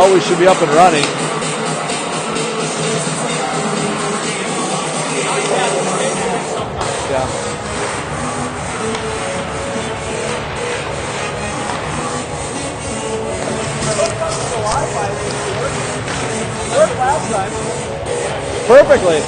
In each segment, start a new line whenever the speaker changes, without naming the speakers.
Well, we should be up and running. Yeah. Worked last time. Perfectly.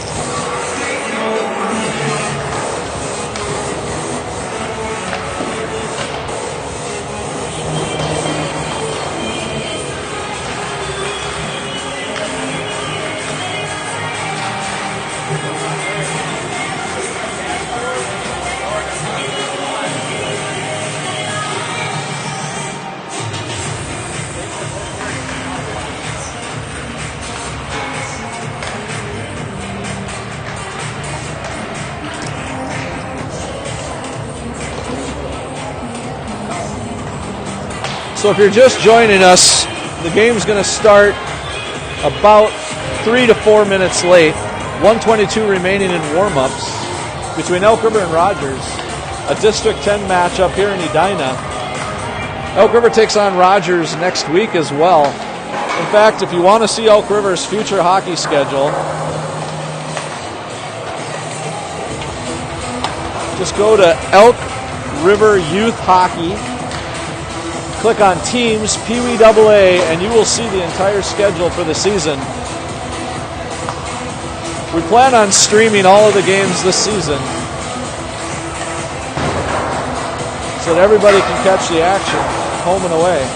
So if you're just joining us, the game's going to start about 3 to 4 minutes late. 1:22 remaining in warm-ups between Elk River and Rogers. A District 10 matchup here in Edina. Elk River takes on Rogers next week as well. In fact, if you want to see Elk River's future hockey schedule, just go to Elk River Youth Hockey. Click on Teams, Pee Wee AA, and you will see the entire schedule for the season. We plan on streaming all of the games this season so that everybody can catch the action home and away.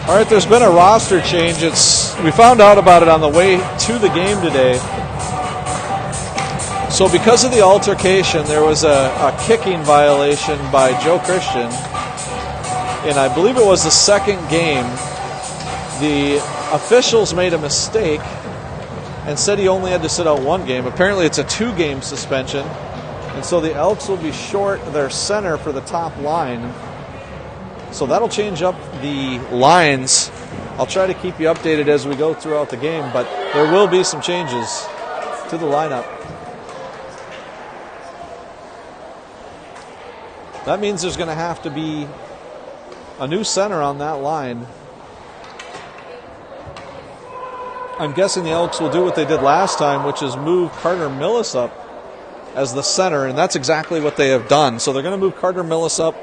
All right, there's been a roster change. We found out about it on the way to the game today. So because of the altercation, there was a kicking violation by Joe Christian. And I believe it was the second game. The officials made a mistake and said he only had to sit out one game. Apparently it's a 2-game suspension. And so the Elks will be short their center for the top line. So that'll change up the lines. I'll try to keep you updated as we go throughout the game, but there will be some changes to the lineup. That means there's going to have to be a new center on that line. I'm guessing the Elks will do what they did last time, which is move Carter Millis up as the center, and that's exactly what they have done. So they're going to move Carter Millis up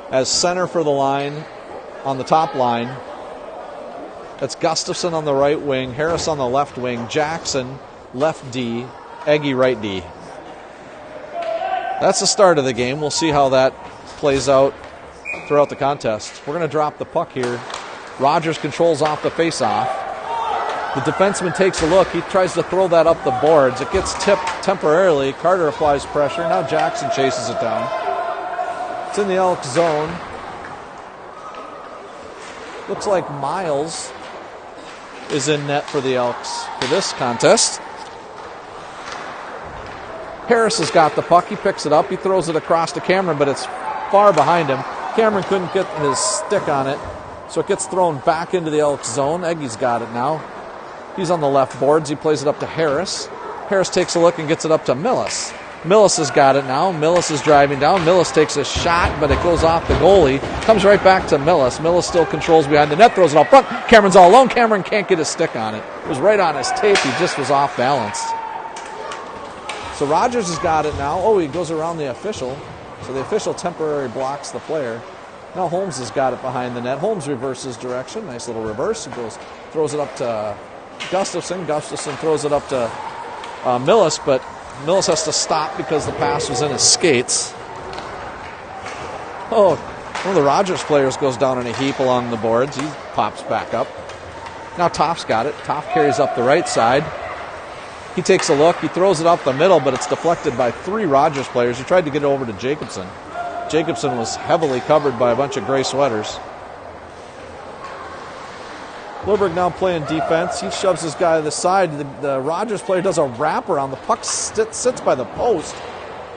as center for the line on the top line. That's Gustafson on the right wing, Harris on the left wing, Jackson left D, Eggy right D. That's the start of the game. We'll see how that plays out throughout the contest. We're going to drop the puck here. Rogers controls off the faceoff. The defenseman takes a look. He tries to throw that up the boards. It gets tipped temporarily. Carter applies pressure. Now Jackson chases it down. It's in the Elks zone. Looks like Miles is in net for the Elks for this contest. Harris has got the puck. He picks it up. He throws it across to Cameron, but it's far behind him. Cameron couldn't get his stick on it, so it gets thrown back into the Elks zone. Eggy's got it now. He's on the left boards. He plays it up to Harris. Harris takes a look and gets it up to Millis. Millis has got it now. Millis is driving down. Millis takes a shot, but it goes off the goalie. Comes right back to Millis. Millis still controls behind the net, throws it out front. Cameron's all alone. Cameron can't get his stick on it. It was right on his tape. He just was off balance. So Rogers has got it now. Oh, he goes around the official. So the official temporarily blocks the player. Now Holmes has got it behind the net. Holmes reverses direction. Nice little reverse. He throws it up to Gustafson. Gustafson throws it up to Millis, but Millis has to stop because the pass was in his skates. Oh, one of the Rogers players goes down in a heap along the boards. He pops back up. Now Toff's got it. Toff carries up the right side. He takes a look. He throws it up the middle, but it's deflected by 3 Rogers players. He tried to get it over to Jacobson. Jacobson was heavily covered by a bunch of gray sweaters. Lurberg now playing defense. He shoves his guy to the side. The Rogers player does a wraparound. The puck sits by the post.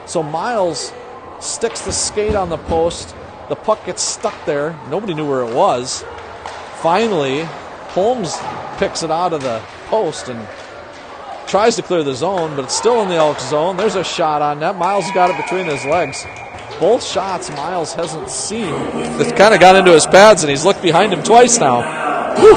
So Miles sticks the skate on the post. The puck gets stuck there. Nobody knew where it was. Finally, Holmes picks it out of the post and tries to clear the zone, but it's still in the Elks zone. There's a shot on net. Miles got it between his legs. Both shots Miles hasn't seen. It kind of got into his pads, and he's looked behind him twice now. Woo!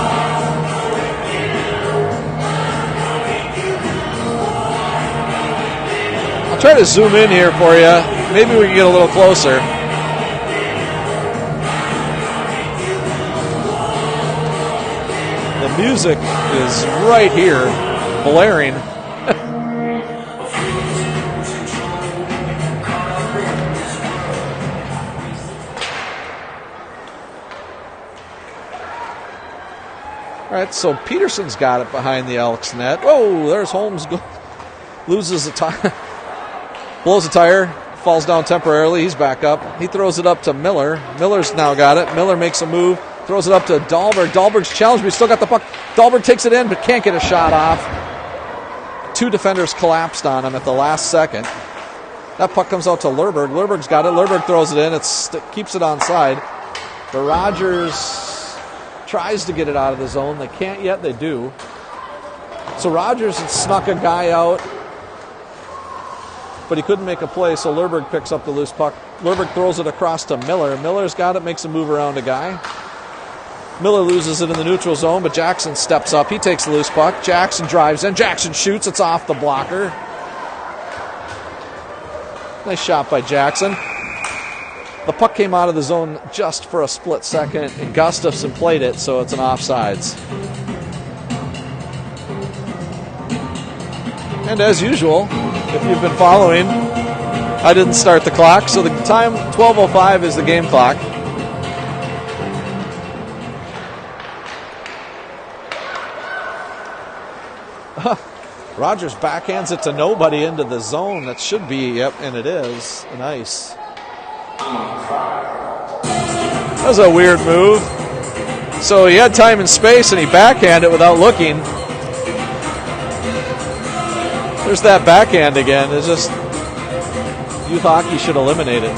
I'll try to zoom in here for you. Maybe we can get a little closer. The music is right here, blaring. All right, so Peterson's got it behind the Elks net. Whoa, there's Holmes. Loses a tire. Blows a tire. Falls down temporarily. He's back up. He throws it up to Miller. Miller's now got it. Miller makes a move. Throws it up to Dahlberg. Dahlberg's challenged, but he's still got the puck. Dahlberg takes it in, but can't get a shot off. 2 defenders collapsed on him at the last second. That puck comes out to Lurberg. Lurberg's got it. Lurberg throws it in. It keeps it onside. The Rogers tries to get it out of the zone. They can't yet. They do. So Rogers had snuck a guy out, but he couldn't make a play, so Lurberg picks up the loose puck. Lurberg throws it across to Miller. Miller's got it, makes a move around a guy. Miller loses it in the neutral zone, but Jackson steps up. He takes the loose puck. Jackson drives in. Jackson shoots. It's off the blocker. Nice shot by Jackson. The puck came out of the zone just for a split second, and Gustafson played it, so it's an offsides. And as usual, if you've been following, I didn't start the clock, so the time, 12:05, is the game clock. Rogers backhands it to nobody into the zone. That should be, yep, and it is. Nice. That was a weird move. So he had time and space, and he backhanded it without looking. There's that backhand again. It's just youth hockey should eliminate it.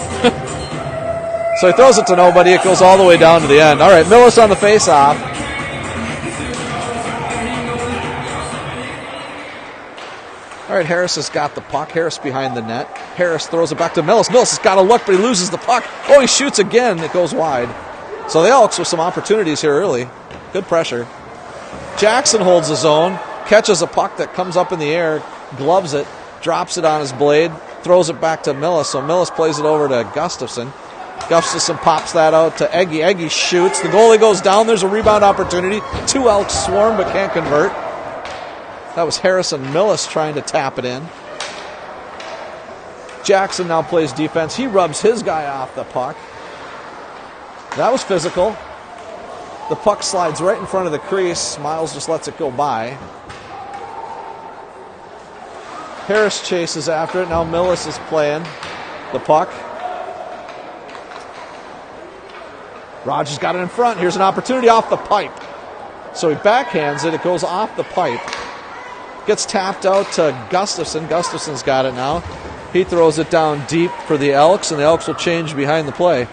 So he throws it to nobody. It goes all the way down to the end. All right, Millis on the face-off. All right, Harris has got the puck. Harris behind the net. Harris throws it back to Millis. Millis has got a look, but he loses the puck. Oh, he shoots again. It goes wide. So the Elks with some opportunities here early. Good pressure. Jackson holds the zone, catches a puck that comes up in the air, gloves it, drops it on his blade, throws it back to Millis. So Millis plays it over to Gustafson. Gustafson pops that out to Eggy. Eggy shoots. The goalie goes down. There's a rebound opportunity. 2 Elks swarm but can't convert. That was Harrison Millis trying to tap it in. Jackson now plays defense. He rubs his guy off the puck. That was physical. The puck slides right in front of the crease. Miles just lets it go by. Harris chases after it. Now Millis is playing the puck. Rogers got it in front. Here's an opportunity off the pipe. So he backhands it. It goes off the pipe. Gets tapped out to Gustafson. Gustafson's got it now. He throws it down deep for the Elks, and the Elks will change behind the play.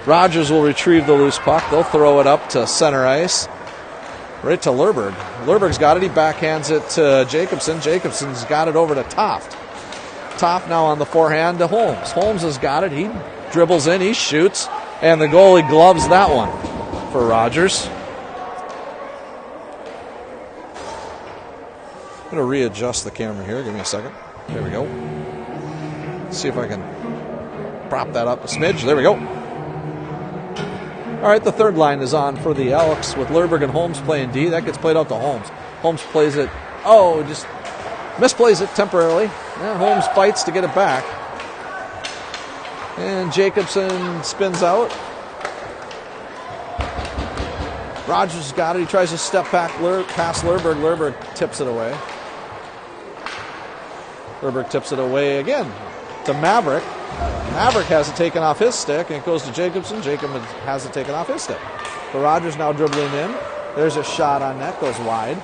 Rogers will retrieve the loose puck. They'll throw it up to center ice. Right to Lurberg. Lurberg's got it. He backhands it to Jacobson. Jacobson's got it over to Toft. Toft now on the forehand to Holmes. Holmes has got it. He dribbles in. He shoots. And the goalie gloves that one for Rogers. I'm going to readjust the camera here. Give me a second. There we go. Let's see if I can prop that up a smidge. There we go. All right, the third line is on for the Elks with Lerberg and Holmes playing D. That gets played out to Holmes. Holmes plays it. Oh, just misplays it temporarily. And Holmes fights to get it back. And Jacobson spins out. Rogers got it. He tries to step back past Lerberg. Lerberg tips it away. Lerberg tips it away again to Maverick. Maverick has it taken off his stick, and it goes to Jacobson. Jacobson has it taken off his stick. But Rogers now dribbling in. There's a shot on net, goes wide.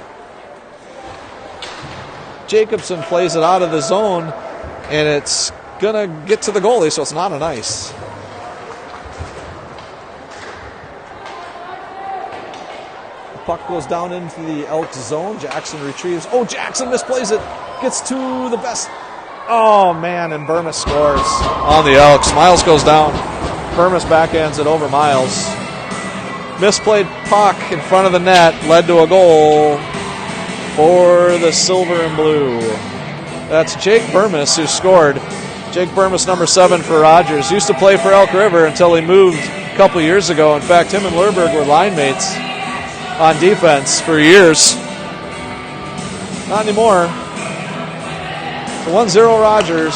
Jacobson plays it out of the zone, and it's going to get to the goalie, so it's not an ice. The puck goes down into the Elks zone. Jackson retrieves. Oh, Jackson misplays it. Gets to the best. Oh, man, and Burmis scores on the Elks. Miles goes down. Burmis backhands it over Miles. Misplayed puck in front of the net led to a goal for the Silver and Blue. That's Jake Burmis who scored. Jake Burmis, number 7 for Rogers. Used to play for Elk River until he moved a couple years ago. In fact, him and Lerberg were line mates on defense for years. Not anymore. 1-0 Rogers.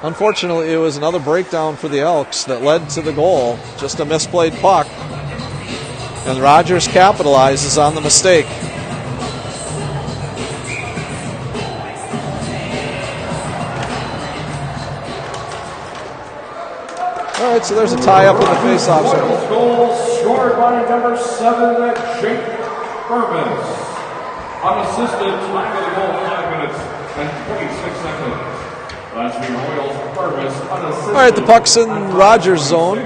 Unfortunately, it was another breakdown for the Elks that led to the goal. Just a misplayed puck. And Rogers capitalizes on the mistake. All right, so there's a tie-up in the face-off circle.
Goal scored by number 7, Jake Burmis. Unassisted, time of the goal, 5 minutes and 26 seconds. Last week, Royals, Burmis, unassisted.
All right, the puck's in Rogers' zone.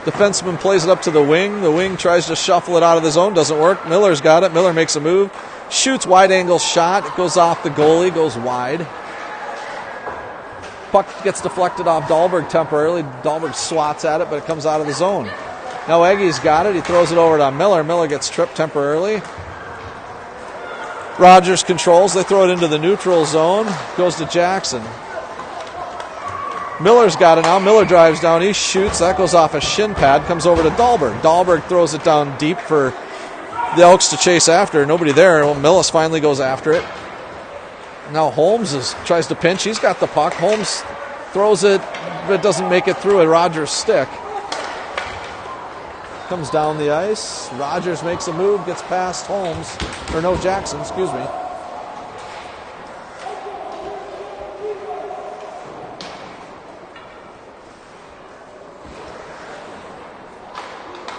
Defenseman plays it up to the wing. The wing tries to shuffle it out of the zone. Doesn't work. Miller's got it. Miller makes a move. Shoots wide-angle shot. It goes off the goalie. Goes wide. Puck gets deflected off Dahlberg temporarily. Dahlberg swats at it, but it comes out of the zone. Now Eggy's got it. He throws it over to Miller. Miller gets tripped temporarily. Rogers controls. They throw it into the neutral zone. Goes to Jackson. Miller's got it now. Miller drives down. He shoots. That goes off a shin pad. Comes over to Dahlberg. Dahlberg throws it down deep for the Elks to chase after. Nobody there. Well, Millis finally goes after it. Now Holmes tries to pinch. He's got the puck. Holmes throws it, but doesn't make it through a Rogers stick. Comes down the ice. Rogers makes a move, gets past Holmes. Or no, Jackson, excuse me.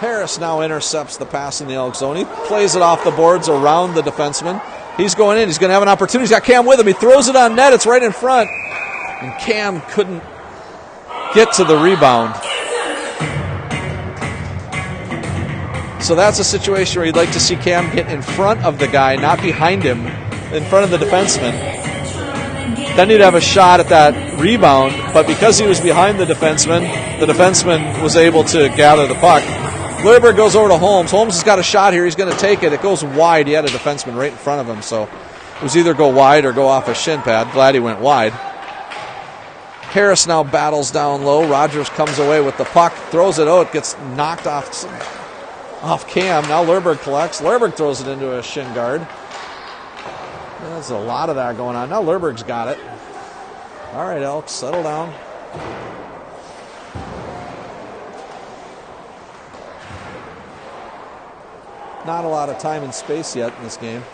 Harris now intercepts the pass in the Elk zone. He plays it off the boards around the defenseman. He's going in. He's going to have an opportunity. He's got Cam with him. He throws it on net. It's right in front. And Cam couldn't get to the rebound. So that's a situation where you'd like to see Cam get in front of the guy, not behind him, in front of the defenseman. Then he'd have a shot at that rebound. But because he was behind the defenseman was able to gather the puck. Lerberg goes over to Holmes. Holmes has got a shot here. He's going to take it. It goes wide. He had a defenseman right in front of him, so it was either go wide or go off a shin pad. Glad he went wide. Harris now battles down low. Rogers comes away with the puck, throws it out. It gets knocked off Cam. Now Lerberg collects. Lerberg throws it into a shin guard. There's a lot of that going on. Now Lerberg's got it. All right, Elks, settle down. Not a lot of time and space yet in this game.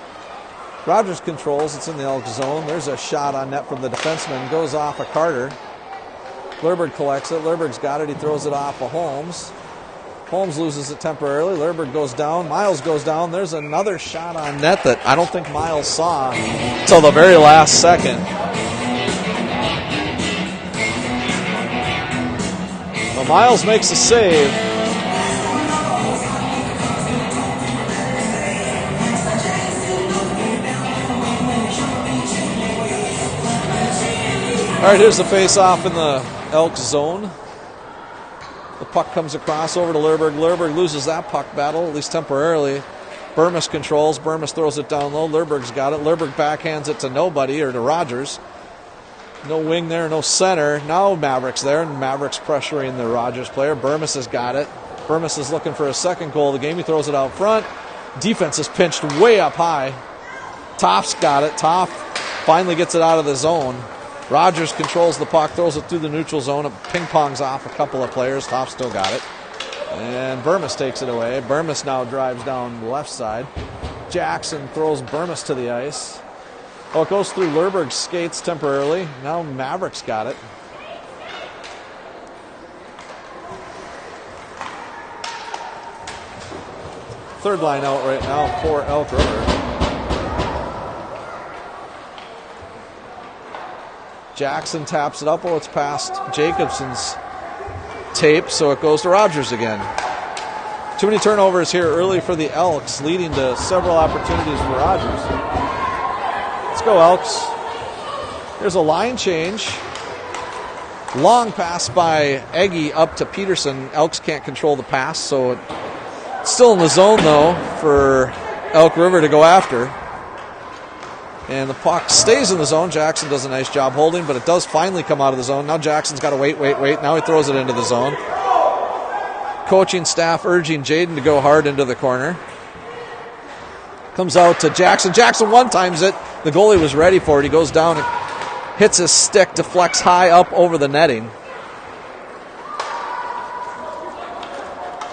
Rogers controls. It's in the Elk zone. There's a shot on net from the defenseman. Goes off a Carter. Lerberg collects it. Lerberg's got it. He throws it off of Holmes. Holmes loses it temporarily. Lerberg goes down. Miles goes down. There's another shot on net that I don't think Miles saw until the very last second. Well, Miles makes a save. All right, here's the face-off in the Elks zone. The puck comes across over to Lerberg. Lerberg loses that puck battle, at least temporarily. Burmis controls. Burmis throws it down low. Lerberg's got it. Lerberg backhands it to nobody, or to Rogers. No wing there, no center. Now Mavericks there, and Mavericks pressuring the Rogers player. Burmis has got it. Burmis is looking for his second goal of the game. He throws it out front. Defense is pinched way up high. Toff's got it. Toff finally gets it out of the zone. Rogers controls the puck, throws it through the neutral zone. It ping-pongs off a couple of players. Toff still got it. And Burmis takes it away. Burmis now drives down the left side. Jackson throws Burmis to the ice. Oh, it goes through Lerberg's skates temporarily. Now Mavericks got it. Third line out right now for Elk River. Jackson taps it up. Oh, it's past Jacobson's tape, so it goes to Rogers again. Too many turnovers here early for the Elks, leading to several opportunities for Rogers. Let's go, Elks. There's a line change. Long pass by Eggy up to Peterson. Elks can't control the pass, so it's still in the zone, though, for Elk River to go after. And the puck stays in the zone. Jackson does a nice job holding, but it does finally come out of the zone. Now Jackson's got to wait. Now he throws it into the zone. Coaching staff urging Jaden to go hard into the corner. Comes out to Jackson. Jackson one-times it. The goalie was ready for it. He goes down and hits his stick, deflects high up over the netting.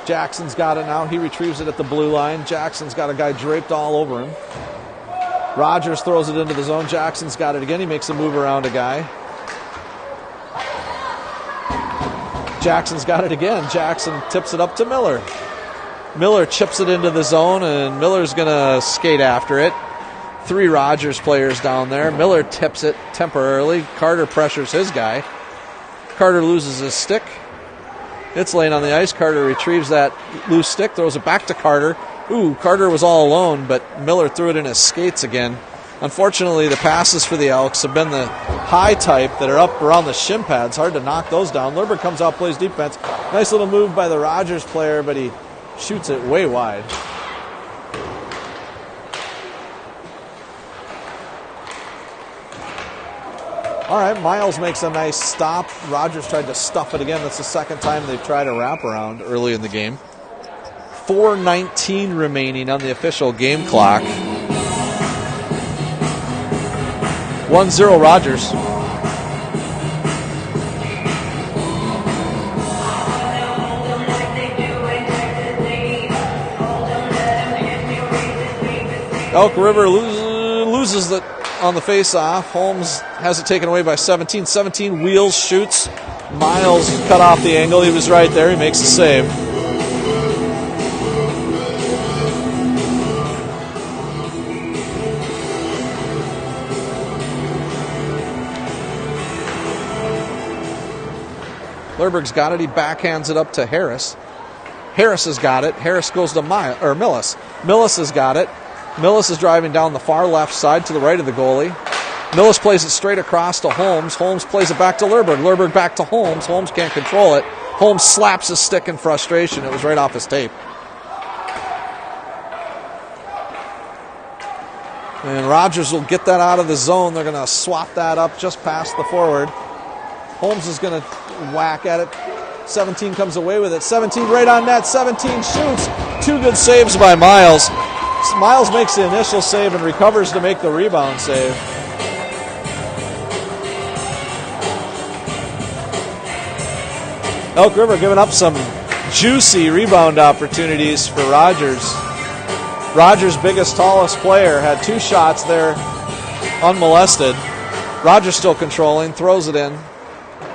Jackson's got it now. He retrieves it at the blue line. Jackson's got a guy draped all over him. Rogers throws it into the zone. Jackson's got it again. He makes a move around a guy. Jackson's got it again. Jackson tips it up to Miller. Miller chips it into the zone, and Miller's going to skate after it. 3 Rogers players down there. Miller tips it temporarily. Carter pressures his guy. Carter loses his stick. It's laying on the ice. Carter retrieves that loose stick, throws it back to Carter. Ooh, Carter was all alone, but Miller threw it in his skates again. Unfortunately, the passes for the Elks have been the high type that are up around the shin pads. Hard to knock those down. Lerberg comes out, plays defense. Nice little move by the Rogers player, but he shoots it way wide. All right, Miles makes a nice stop. Rogers tried to stuff it again. That's the second time they've tried a wraparound early in the game. 4:19 remaining on the official game clock. 1-0 Rogers. Elk River loses it on the face-off. Holmes has it taken away by 17. 17 wheels, shoots. Miles cut off the angle. He was right there. He makes the save. Lerberg's got it. He backhands it up to Harris. Harris has got it. Harris goes to Millis. Millis has got it. Millis is driving down the far left side to the right of the goalie. Millis plays it straight across to Holmes. Holmes plays it back to Lerberg. Lerberg back to Holmes. Holmes can't control it. Holmes slaps his stick in frustration. It was right off his tape. And Rogers will get that out of the zone. They're going to swap that up just past the forward. Holmes is going to whack at it. 17 comes away with it. 17 right on net. 17 shoots. 2 good saves by Miles. Miles makes the initial save and recovers to make the rebound save. Elk River giving up some juicy rebound opportunities for Rogers. Rogers' biggest, tallest player had 2 shots there unmolested. Rogers still controlling, throws it in.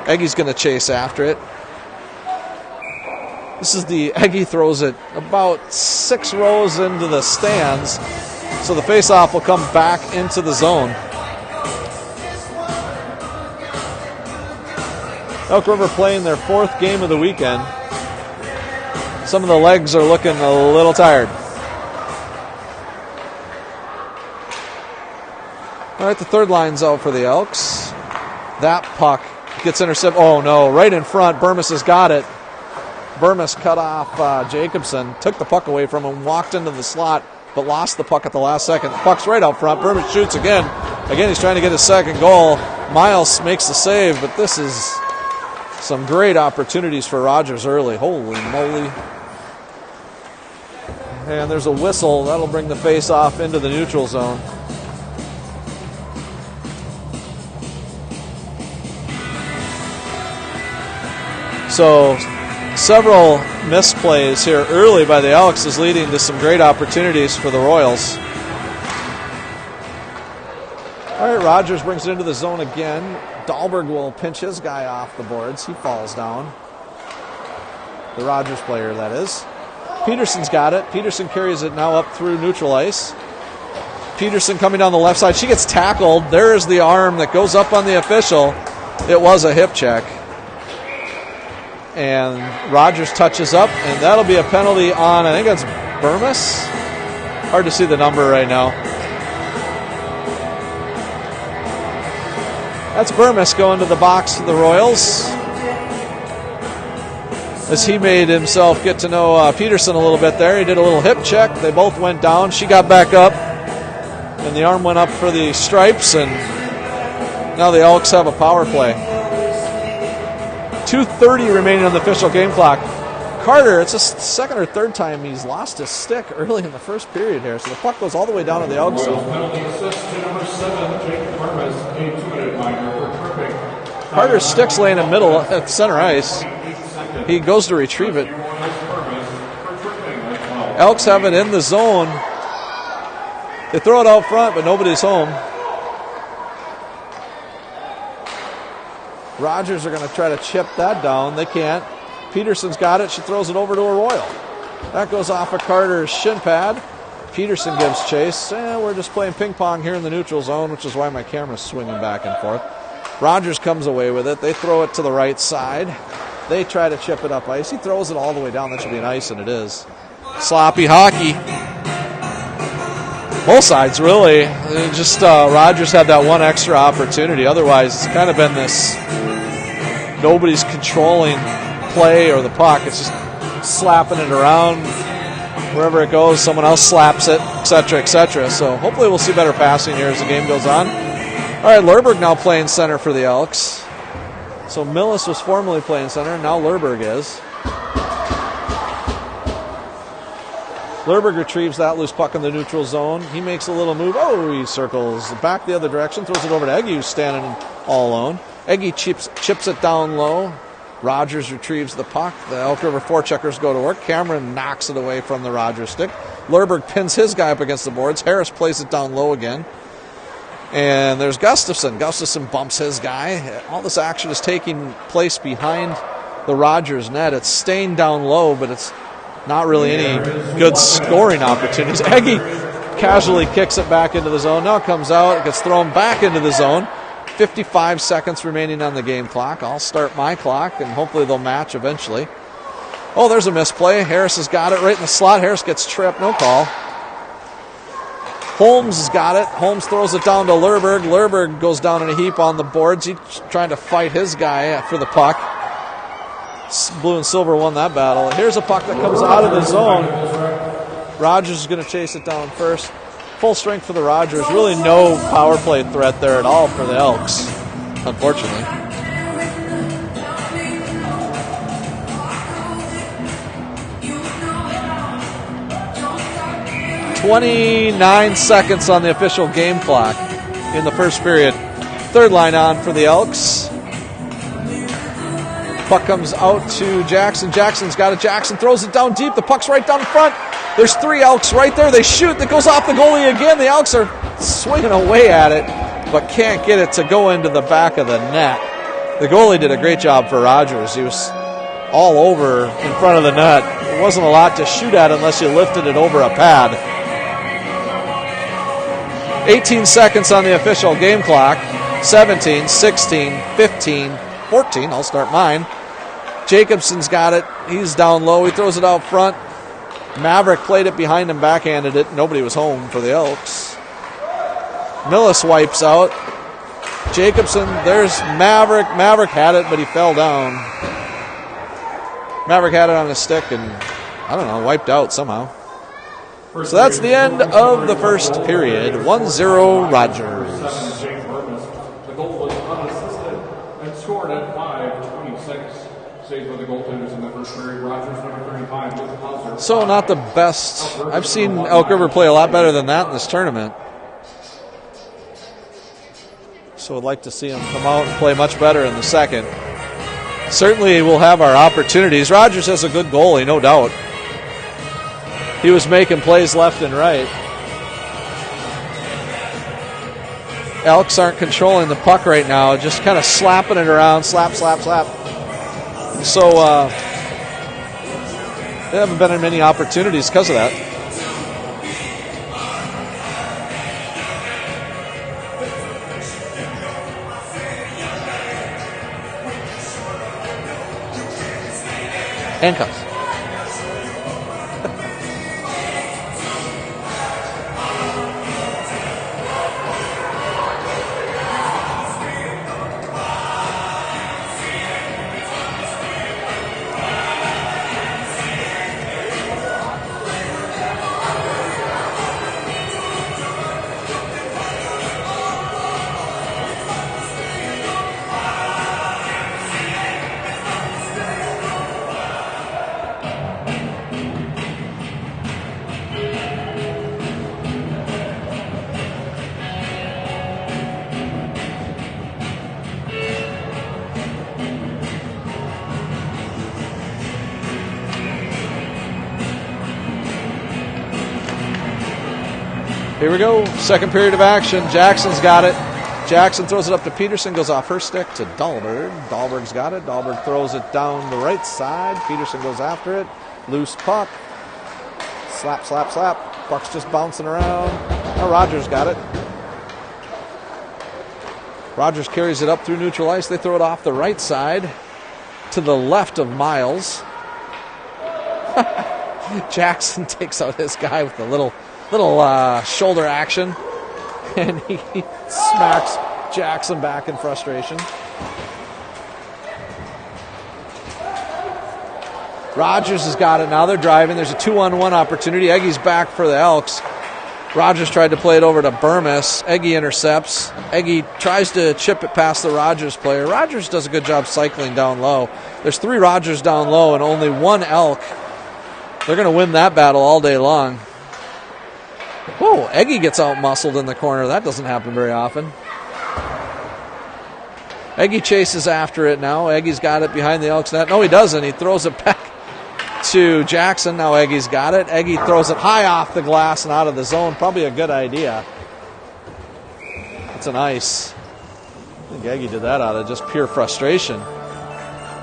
Eggy's going to chase after it. This is the Eggy throws it about 6 rows into the stands, so the faceoff will come back into the zone. Elk River playing their 4th game of the weekend. Some of the legs are looking a little tired. All right, the third line's out for the Elks. That puck gets intercepted. Oh, no, right in front. Burmis has got it. Burmis cut off Jacobson, took the puck away from him, walked into the slot, but lost the puck at the last second. The puck's right out front. Burmis shoots again. Again, he's trying to get his second goal. Miles makes the save, but this is some great opportunities for Rogers early. Holy moly. And there's a whistle. That'll bring the face-off into the neutral zone. So several misplays here early by the Elks is leading to some great opportunities for the Royals. All right, Rogers brings it into the zone again. Dahlberg will pinch his guy off the boards. He falls down. The Rogers player, that is. Peterson's got it. Peterson carries it now up through neutral ice. Peterson coming down the left side. She gets tackled. There's the arm that goes up on the official. It was a hip check. And Rogers touches up, and that'll be a penalty on, I think that's Burmis. Hard to see the number right now. That's Burmis going to the box for the Royals, as he made himself get to know Peterson a little bit there. He did a little hip check. They both went down. She got back up, and the arm went up for the stripes, and now the Elks have a power play. 2:30 remaining on the official game clock. Carter, it's a second or third time he's lost his stick early in the first period here, so the puck goes all the way down to the Elks zone. Carter's stick's laying in the middle at center ice. He goes to retrieve it. Elks have it in the zone. They throw it out front, but nobody's home. Rogers are going to try to chip that down. They can't. Peterson's got it. She throws it over to a Royal. That goes off of Carter's shin pad. Peterson gives chase. We're just playing ping pong here in the neutral zone, which is why my camera's swinging back and forth. Rogers comes away with it. They throw it to the right side. They try to chip it up ice. He throws it all the way down. That should be an ice, and it is. Sloppy hockey. Both sides, really. Just Rogers had that one extra opportunity. Otherwise, it's kind of been this nobody's controlling play or the puck. It's just slapping it around. Wherever it goes, someone else slaps it, etc., etc. So hopefully we'll see better passing here as the game goes on. All right, Lerberg now playing center for the Elks. So Millis was formerly playing center, now Lerberg is. Lerberg retrieves that loose puck in the neutral zone. He makes a little move. Oh, he circles back the other direction, throws it over to Eggy, who's standing all alone. Eggy chips it down low. Rogers retrieves the puck. The Elk River forecheckers go to work. Cameron knocks it away from the Rogers stick. Lerberg pins his guy up against the boards. Harris plays it down low again. And there's Gustafson. Gustafson bumps his guy. All this action is taking place behind the Rogers net. It's staying down low, but it's not really any good scoring opportunities. Eggy casually kicks it back into the zone. Now it comes out. It gets thrown back into the zone. 55 seconds remaining on the game clock. I'll start my clock, and hopefully they'll match eventually. Oh, there's a misplay. Harris has got it right in the slot. Harris gets tripped. No call. Holmes has got it. Holmes throws it down to Lerberg. Lerberg goes down in a heap on the boards. He's trying to fight his guy for the puck. Blue and silver won that battle. Here's a puck that comes out of the zone. Rogers is going to chase it down first. Full strength for the Rogers. Really no power play threat there at all for the Elks, unfortunately. .29 seconds on the official game clock in the first period. Third line on for the Elks. Puck comes out to Jackson. Jackson's got it. Jackson throws it down deep. The puck's right down front. There's three Elks right there. They shoot. It goes off the goalie again. The Elks are swinging away at it, but can't get it to go into the back of the net. The goalie did a great job for Rogers. He was all over in front of the net. There wasn't a lot to shoot at unless you lifted it over a pad. 18 seconds on the official game clock. 17, 16, 15, 14. I'll start mine. Jacobson's got it. He's down low. He throws it out front. Maverick played it behind him, backhanded it. Nobody was home for the Elks. Millis wipes out. Jacobson, there's Maverick. Maverick had it, but he fell down. Maverick had it on his stick and, I don't know, wiped out somehow. So that's the end of the first period. 1-0 Rogers.
Stays with the goaltenders in the first period. Rogers, number 35, with the Hauser.
So not the best. I've seen Elk River play a lot better than that in this tournament. So I'd like to see them come out and play much better in the second. Certainly we'll have our opportunities. Rogers has a good goalie, no doubt. He was making plays left and right. Elks aren't controlling the puck right now, just kind of slapping it around, slap, slap, slap. So there haven't been many opportunities because of that. Handcuffs. Here we go, second period of action. Jackson's got it. Jackson throws it up to Peterson, goes off her stick to Dahlberg. Dahlberg's got it. Dahlberg throws it down the right side. Peterson goes after it. Loose puck. Slap, slap, slap. Puck's just bouncing around. Now Rogers got it. Rogers carries it up through neutral ice. They throw it off the right side to the left of Miles. Jackson takes out his guy with a little shoulder action, and he smacks Jackson back in frustration. Rogers has got it now. They're driving. There's a 2-on-1 opportunity. Eggy's back for the Elks. Rogers tried to play it over to Burmis. Eggy intercepts. Eggy tries to chip it past the Rogers player. Rogers does a good job cycling down low. There's 3 Rogers down low and only 1 Elk. They're going to win that battle all day long. Whoa, Eggy gets out-muscled in the corner. That doesn't happen very often. Eggy chases after it now. Eggy's got it behind the Elks net. No, he doesn't. He throws it back to Jackson. Now Eggy's got it. Eggy throws it high off the glass and out of the zone. Probably a good idea. It's an ice. I think Eggy did that out of just pure frustration.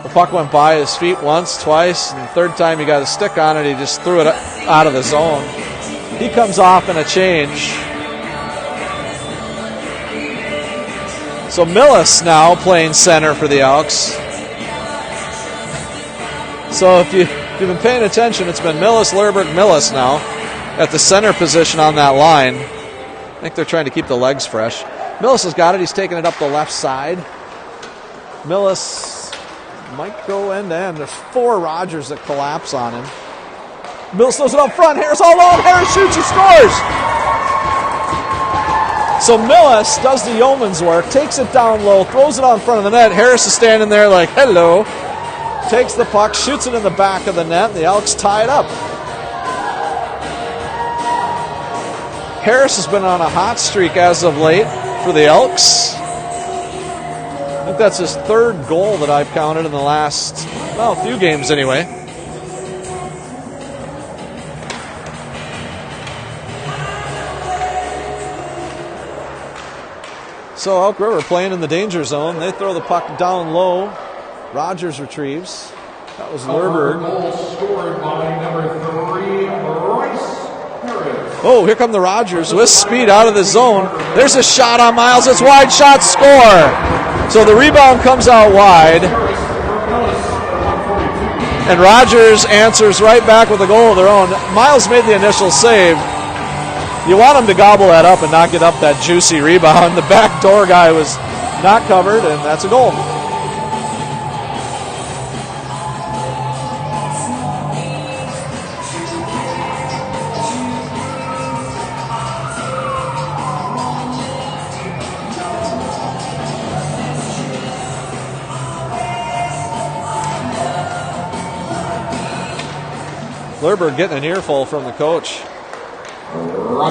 The puck went by his feet once, twice, and the third time he got a stick on it, he just threw it out of the zone. He comes off in a change. So Millis now playing center for the Elks. So if you've been paying attention, it's been Millis, Lerberg, Millis now at the center position on that line. I think they're trying to keep the legs fresh. Millis has got it. He's taking it up the left side. Millis might go end-to-end. There's 4 Rogers that collapse on him. Mills throws it up front. Harris all alone. Harris shoots. He scores. So Millis does the yeoman's work, takes it down low, throws it out in front of the net. Harris is standing there like, hello. Takes the puck, shoots it in the back of the net, and the Elks tie it up. Harris has been on a hot streak as of late for the Elks. I think that's his 3rd goal that I've counted in the last, well, a few games anyway. So Elk River playing in the danger zone. They throw the puck down low. Rogers retrieves. That was Lerberg.
Goal scored by number 3, Bryce Harris.
Oh, here come the Rogers with speed out of the zone. There's a shot on Miles. It's wide shot, score. So the rebound comes out wide. And Rogers answers right back with a goal of their own. Miles made the initial save. You want him to gobble that up and not get up that juicy rebound. The back door guy was not covered, and that's a goal. Lerberg getting an earful from the coach.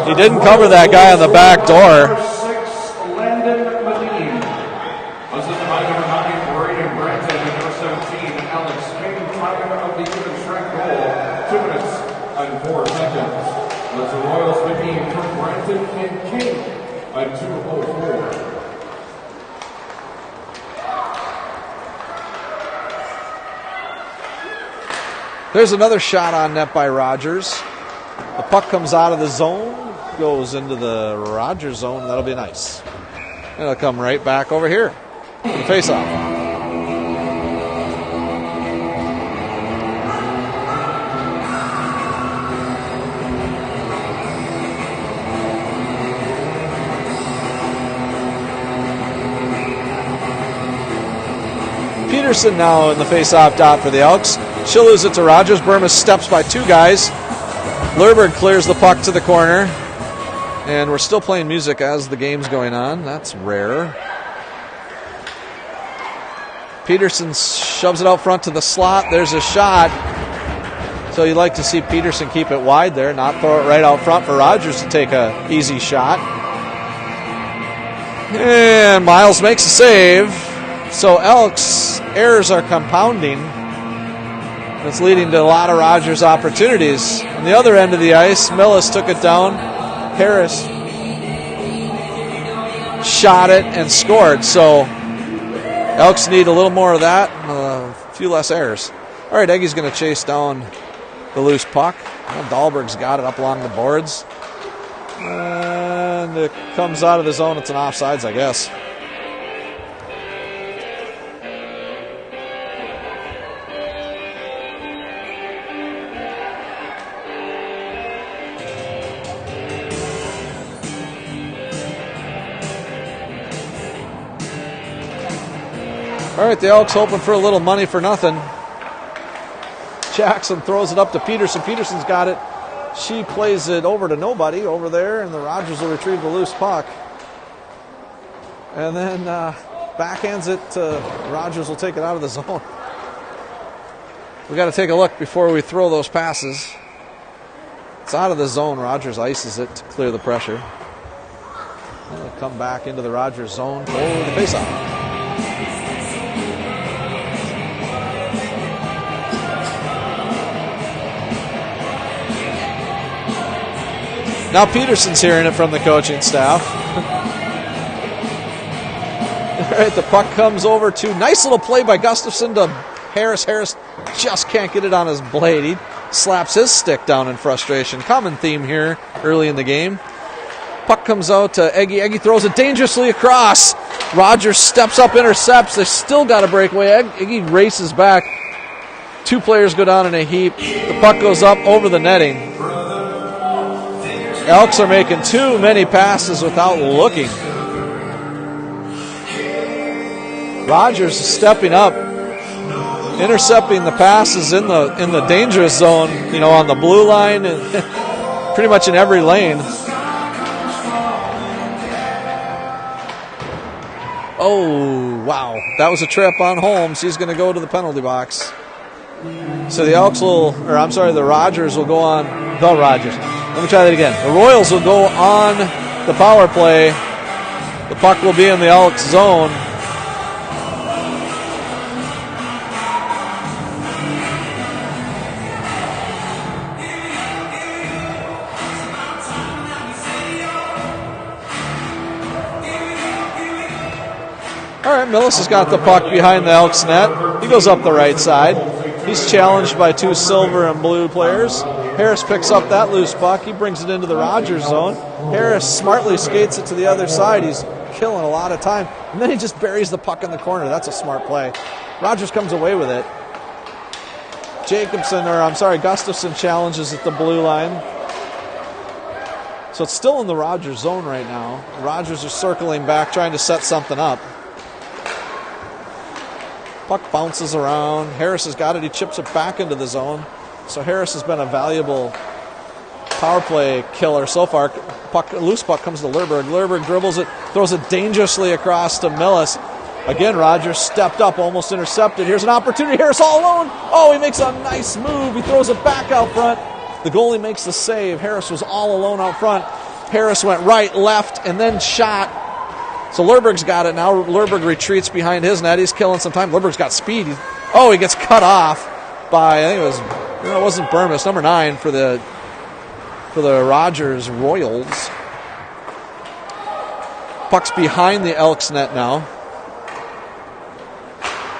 He didn't cover that guy on the back door. There's another shot on net by Rogers. The puck comes out of the zone, goes into the Rogers zone. That'll be nice. It'll come right back over here. The face-off. Peterson now in the face-off dot for the Elks. She'll lose it to Rogers. Burma steps by two guys. Lerberg clears the puck to the corner. And we're still playing music as the game's going on. That's rare. Peterson shoves it out front to the slot. There's a shot. So you'd like to see Peterson keep it wide there, not throw it right out front for Rogers to take an easy shot. And Miles makes a save. So Elks errors are compounding. It's leading to a lot of Rogers opportunities. On the other end of the ice, Millis took it down. Harris shot it and scored. So Elks need a little more of that, a few less errors. All right, Eggy's going to chase down the loose puck. Well, Dahlberg's got it up along the boards. And it comes out of the zone. It's an offsides, I guess. All right, the Elks hoping for a little money for nothing. Jackson throws it up to Peterson. Peterson's got it. She plays it over to nobody over there, and the Rogers will retrieve the loose puck. And then backhands it to Rogers will take it out of the zone. We got to take a look before we throw those passes. It's out of the zone. Rogers ices it to clear the pressure. It'll come back into the Rogers zone for the faceoff. Now Peterson's hearing it from the coaching staff. All right, the puck comes over to nice little play by Gustafson to Harris. Harris just can't get it on his blade. He slaps his stick down in frustration. Common theme here early in the game. Puck comes out to Eggy. Eggy throws it dangerously across. Rogers steps up, intercepts. They still got a breakaway. Eggy races back. Two players go down in a heap. The puck goes up over the netting. Elks are making too many passes without looking. Rogers is stepping up, intercepting the passes in the dangerous zone, on the blue line and pretty much in every lane. Oh, wow. That was a trip on Holmes. He's going to go to the penalty box. So the Rogers will go on. The Rogers. Let me try that again. The Royals will go on the power play. The puck will be in the Elks zone. All right, Millis has got the puck behind the Elks net. He goes up the right side. He's challenged by two silver and blue players. Harris picks up that loose puck. He brings it into the Rogers zone. Harris smartly skates it to the other side. He's killing a lot of time. And then he just buries the puck in the corner. That's a smart play. Rogers comes away with it. Gustafson challenges at the blue line. So it's still in the Rogers zone right now. Rogers are circling back, trying to set something up. Puck bounces around. Harris has got it. He chips it back into the zone. So Harris has been a valuable power play killer so far. Loose puck comes to Lerberg. Lerberg dribbles it, throws it dangerously across to Millis. Again, Rogers stepped up, almost intercepted. Here's an opportunity. Harris all alone. Oh, he makes a nice move. He throws it back out front. The goalie makes the save. Harris was all alone out front. Harris went right, left, and then shot. So Lerberg's got it now. Lerberg retreats behind his net. He's killing some time. Lerberg's got speed. He gets cut off by, I think it wasn't Burmis, number 9 for the Rogers Royals. Puck's behind the Elks net now.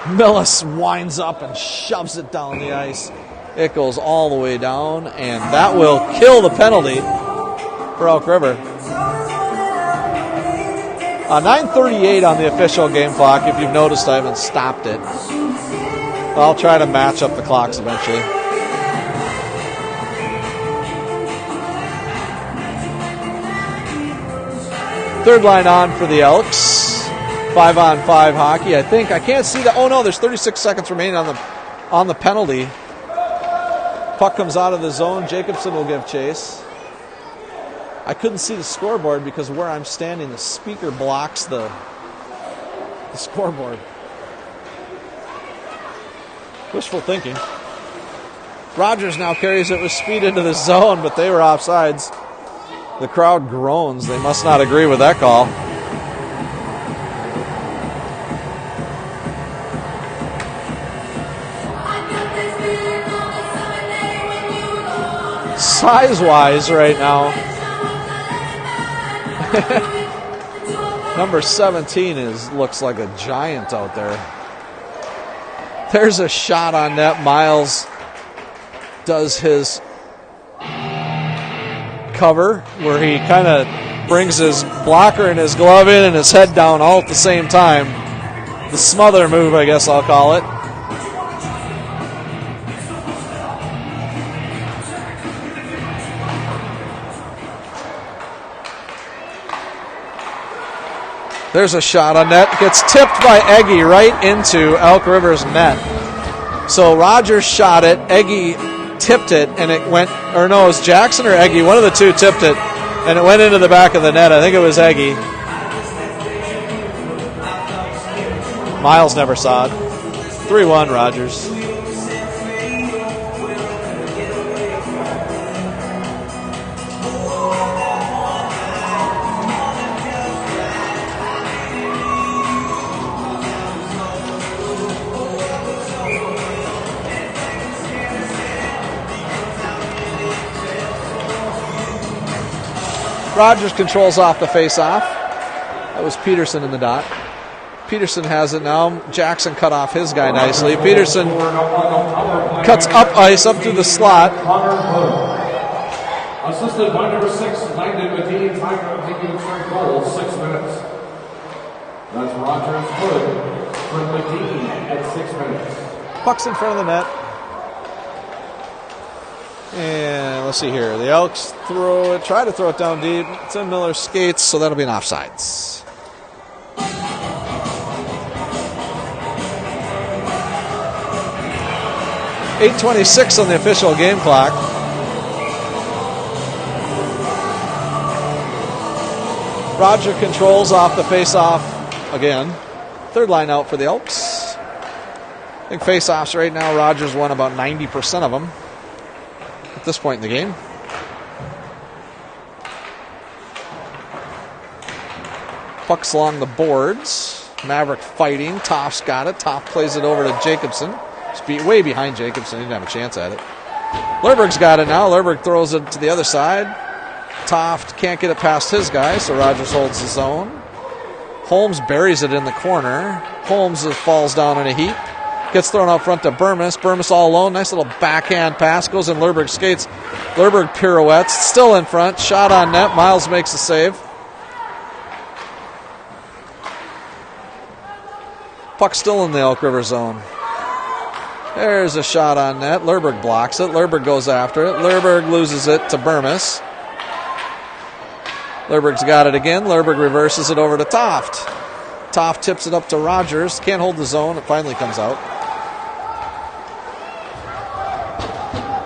Millis winds up and shoves it down the ice. It goes all the way down, and that will kill the penalty for Elk River. 9:38 on the official game clock. If you've noticed, I haven't stopped it. I'll try to match up the clocks eventually. Third line on for the Elks. 5-on-5 hockey. I think I can't see that. Oh no, there's 36 seconds remaining on the penalty. Puck comes out of the zone. Jacobson will give chase. I couldn't see the scoreboard because where I'm standing, the speaker blocks the scoreboard. Wishful thinking. Rogers now carries it with speed into the zone, but they were offsides. The crowd groans. They must not agree with that call. Size-wise right now, number 17 looks like a giant out there. There's a shot on net. Miles does his cover where he kind of brings his blocker and his glove in and his head down all at the same time. The smother move, I guess I'll call it. There's a shot on net. Gets tipped by Eggy right into Elk River's net. So Rogers shot it. Eggy tipped it, and it went, or no, it was Jackson or Eggy. One of the two tipped it, and it went into the back of the net. I think it was Eggy. Miles never saw it. 3-1 Rogers. Rogers controls off the face-off. That was Peterson in the dot. Peterson has it now. Jackson cut off his guy nicely. Peterson cuts up ice, up through the slot.
Assisted by number 6, Landon Medine, time taking straight goal, 6 minutes. That's Rogers Hood for Medine at 6 minutes.
Puck's in front of the net. And let's see here. The Elks try to throw it down deep. It's in Miller's skates, so that'll be an offsides. .8:26 on the official game clock. Roger controls off the face-off again. Third line out for the Elks. I think face-offs right now, Rogers won about 90% of them at this point in the game. Puck's along the boards. Maverick fighting. Toff's got it. Toff plays it over to Jacobson. Way behind Jacobson. He didn't have a chance at it. Lerberg's got it now. Lerberg throws it to the other side. Toft can't get it past his guy, so Rogers holds the zone. Holmes buries it in the corner. Holmes falls down in a heap. Gets thrown out front to Burmis. Burmis all alone. Nice little backhand pass. Goes in Lerberg's skates. Lerberg pirouettes. Still in front. Shot on net. Miles makes the save. Puck still in the Elk River zone. There's a shot on net. Lerberg blocks it. Lerberg goes after it. Lerberg loses it to Burmis. Lerberg's got it again. Lerberg reverses it over to Toft. Toft tips it up to Rogers. Can't hold the zone. It finally comes out.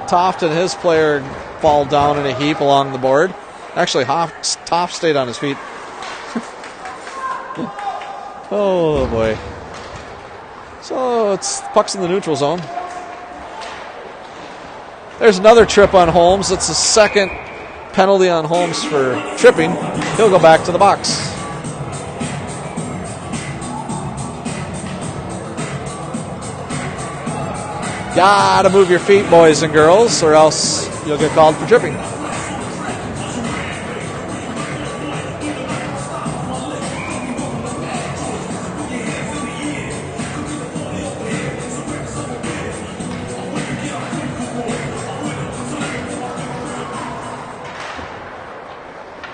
Toft and his player fall down in a heap along the board. Actually, Toft stayed on his feet. Oh, boy. So it's puck's in the neutral zone. There's another trip on Holmes. It's the second penalty on Holmes for tripping. He'll go back to the box. Gotta move your feet, boys and girls, or else you'll get called for tripping.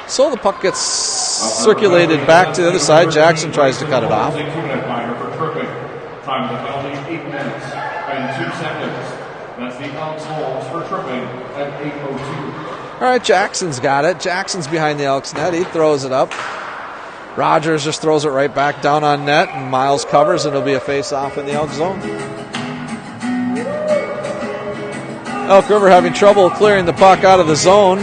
So the puck gets circulated back to the other side. Jackson tries to cut it off. Time of the penalty, 8 minutes and 2 seconds. That's the Elks Holmes for tripping at 8:02. All right, Jackson's got it. Jackson's behind the Elks net. He throws it up. Rogers just throws it right back down on net, and Miles covers, and it'll be a face-off in the Elk zone. Elk River having trouble clearing the puck out of the zone.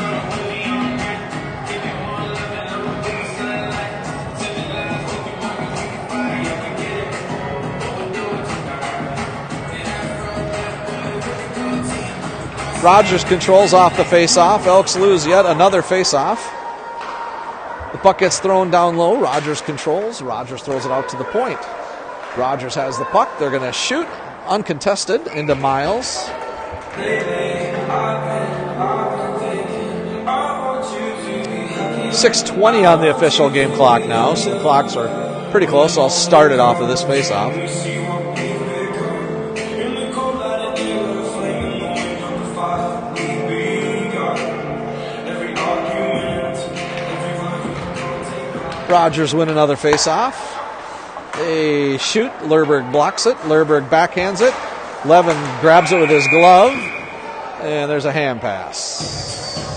Rogers controls off the face-off. Elks lose yet another face-off. The puck gets thrown down low. Rogers controls. Rogers throws it out to the point. Rogers has the puck. They're going to shoot uncontested into Miles. 6:20 on the official game clock now, so the clocks are pretty close. I'll start it off of this face-off. Rogers win another face-off. They shoot. Lerberg blocks it. Lerberg backhands it. Levin grabs it with his glove. And there's a hand pass.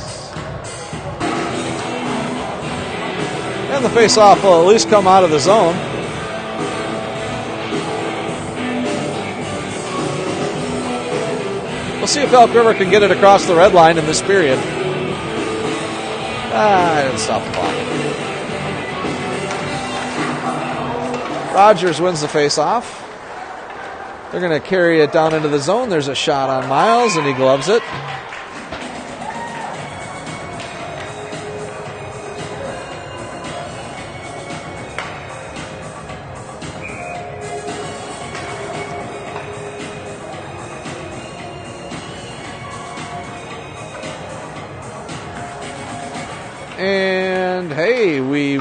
And the face-off will at least come out of the zone. We'll see if Elk River can get it across the red line in this period. I didn't stop the clock. Rogers wins the face-off. They're going to carry it down into the zone. There's a shot on Miles, and he gloves it. And, hey, we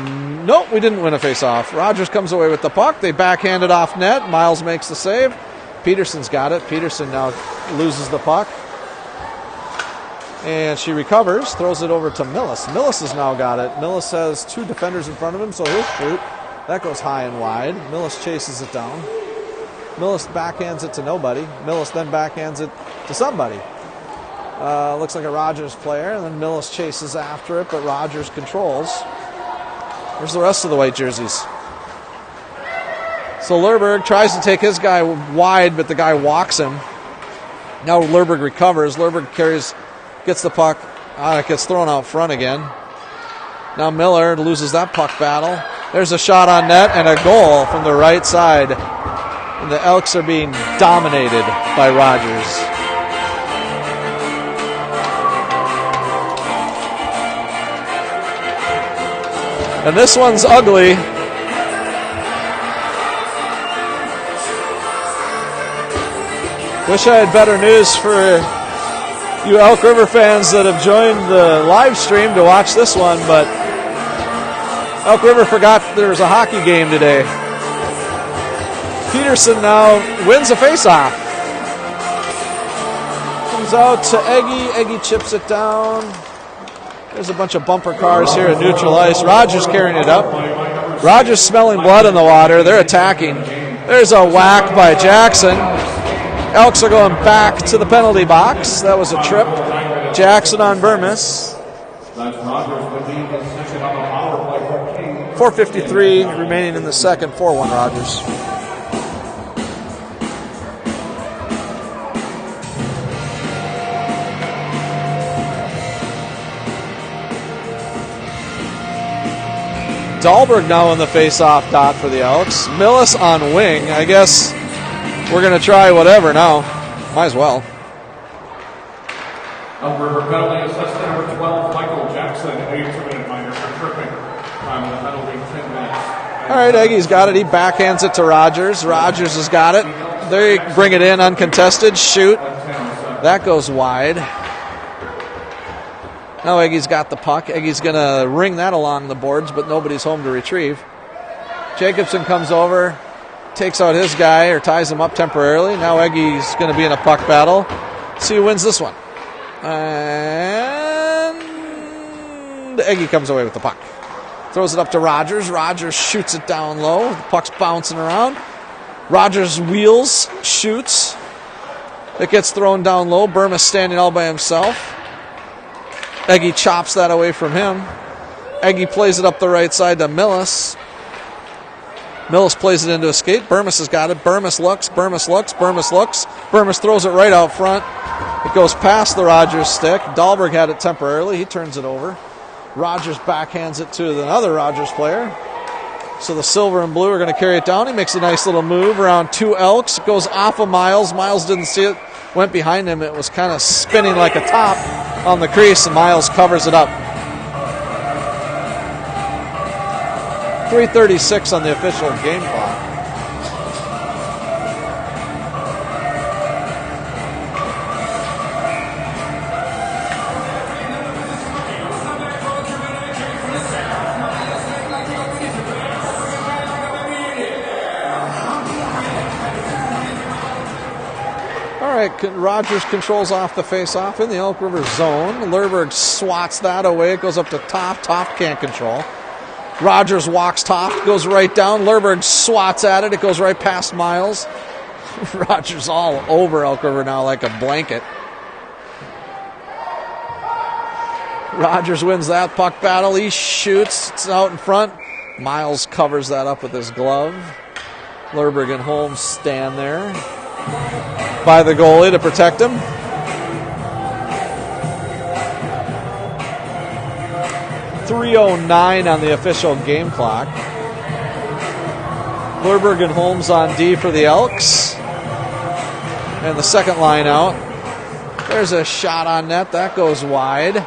didn't win a face-off. Rogers comes away with the puck. They backhand it off net. Miles makes the save. Peterson's got it. Peterson now loses the puck. And she recovers, throws it over to Millis. Millis has now got it. Millis has two defenders in front of him, so he'll shoot. That goes high and wide. Millis chases it down. Millis backhands it to nobody. Millis then backhands it to somebody. Looks like a Rogers player, and then Millis chases after it, but Rogers controls. Where's the rest of the white jerseys? So Lerberg tries to take his guy wide, but the guy walks him. Now Lerberg recovers. Lerberg gets the puck. It gets thrown out front again. Now Miller loses that puck battle. There's a shot on net and a goal from the right side. And the Elks are being dominated by Rogers. And this one's ugly. Wish I had better news for you Elk River fans that have joined the live stream to watch this one, but Elk River forgot there was a hockey game today. Peterson now wins a faceoff. Comes out to Eggy. Eggy chips it down. There's a bunch of bumper cars here at neutral ice. Rogers carrying it up. Rogers smelling blood in the water. They're attacking. There's a whack by Jackson. Elks are going back to the penalty box. That was a trip. Jackson on Burmis. 4:53 remaining in the second. 4-1 Rogers. Dahlberg now in the face-off dot for the Elks. Millis on wing. I guess We're going to try whatever now. Might as well.
Elk River penalty assessment number 12, Michael Jackson, a 2-minute minor for tripping. Time of the penalty, 10 minutes.
All right, Eggy's got it. He backhands it to Rogers. Rogers has got it. They bring it in uncontested. Shoot. That goes wide. Now Eggy's got the puck. Eggy's going to ring that along the boards, but nobody's home to retrieve. Jacobson comes over, takes out his guy or ties him up temporarily. Now Eggy's going to be in a puck battle. See who wins this one. And Eggy comes away with the puck. Throws it up to Rogers. Rogers shoots it down low. The puck's bouncing around. Rogers wheels, shoots. It gets thrown down low. Burma's standing all by himself. Eggy chops that away from him. Eggy plays it up the right side to Millis. Millis plays it into a skate. Burmis has got it. Burmis looks. Burmis throws it right out front. It goes past the Rogers stick. Dahlberg had it temporarily. He turns it over. Rogers backhands it to another Rogers player. So the silver and blue are going to carry it down. He makes a nice little move around 2 Elks. It goes off of Miles. Miles didn't see it. Went behind him. It was kind of spinning like a top on the crease, and Miles covers it up. 3:36 on the official game clock. All right, Rogers controls off the face-off in the Elk River zone. Lerberg swats that away. It goes up to Toft. Toft can't control. Rogers walks Toft, goes right down. Lerberg swats at it. It goes right past Miles. Rogers all over Elk River now like a blanket. Rogers wins that puck battle. He shoots. It's out in front. Miles covers that up with his glove. Lerberg and Holmes stand there by the goalie to protect him. .309 on the official game clock. Lerberg and Holmes on D for the Elks. And the second line out. There's a shot on net. That goes wide.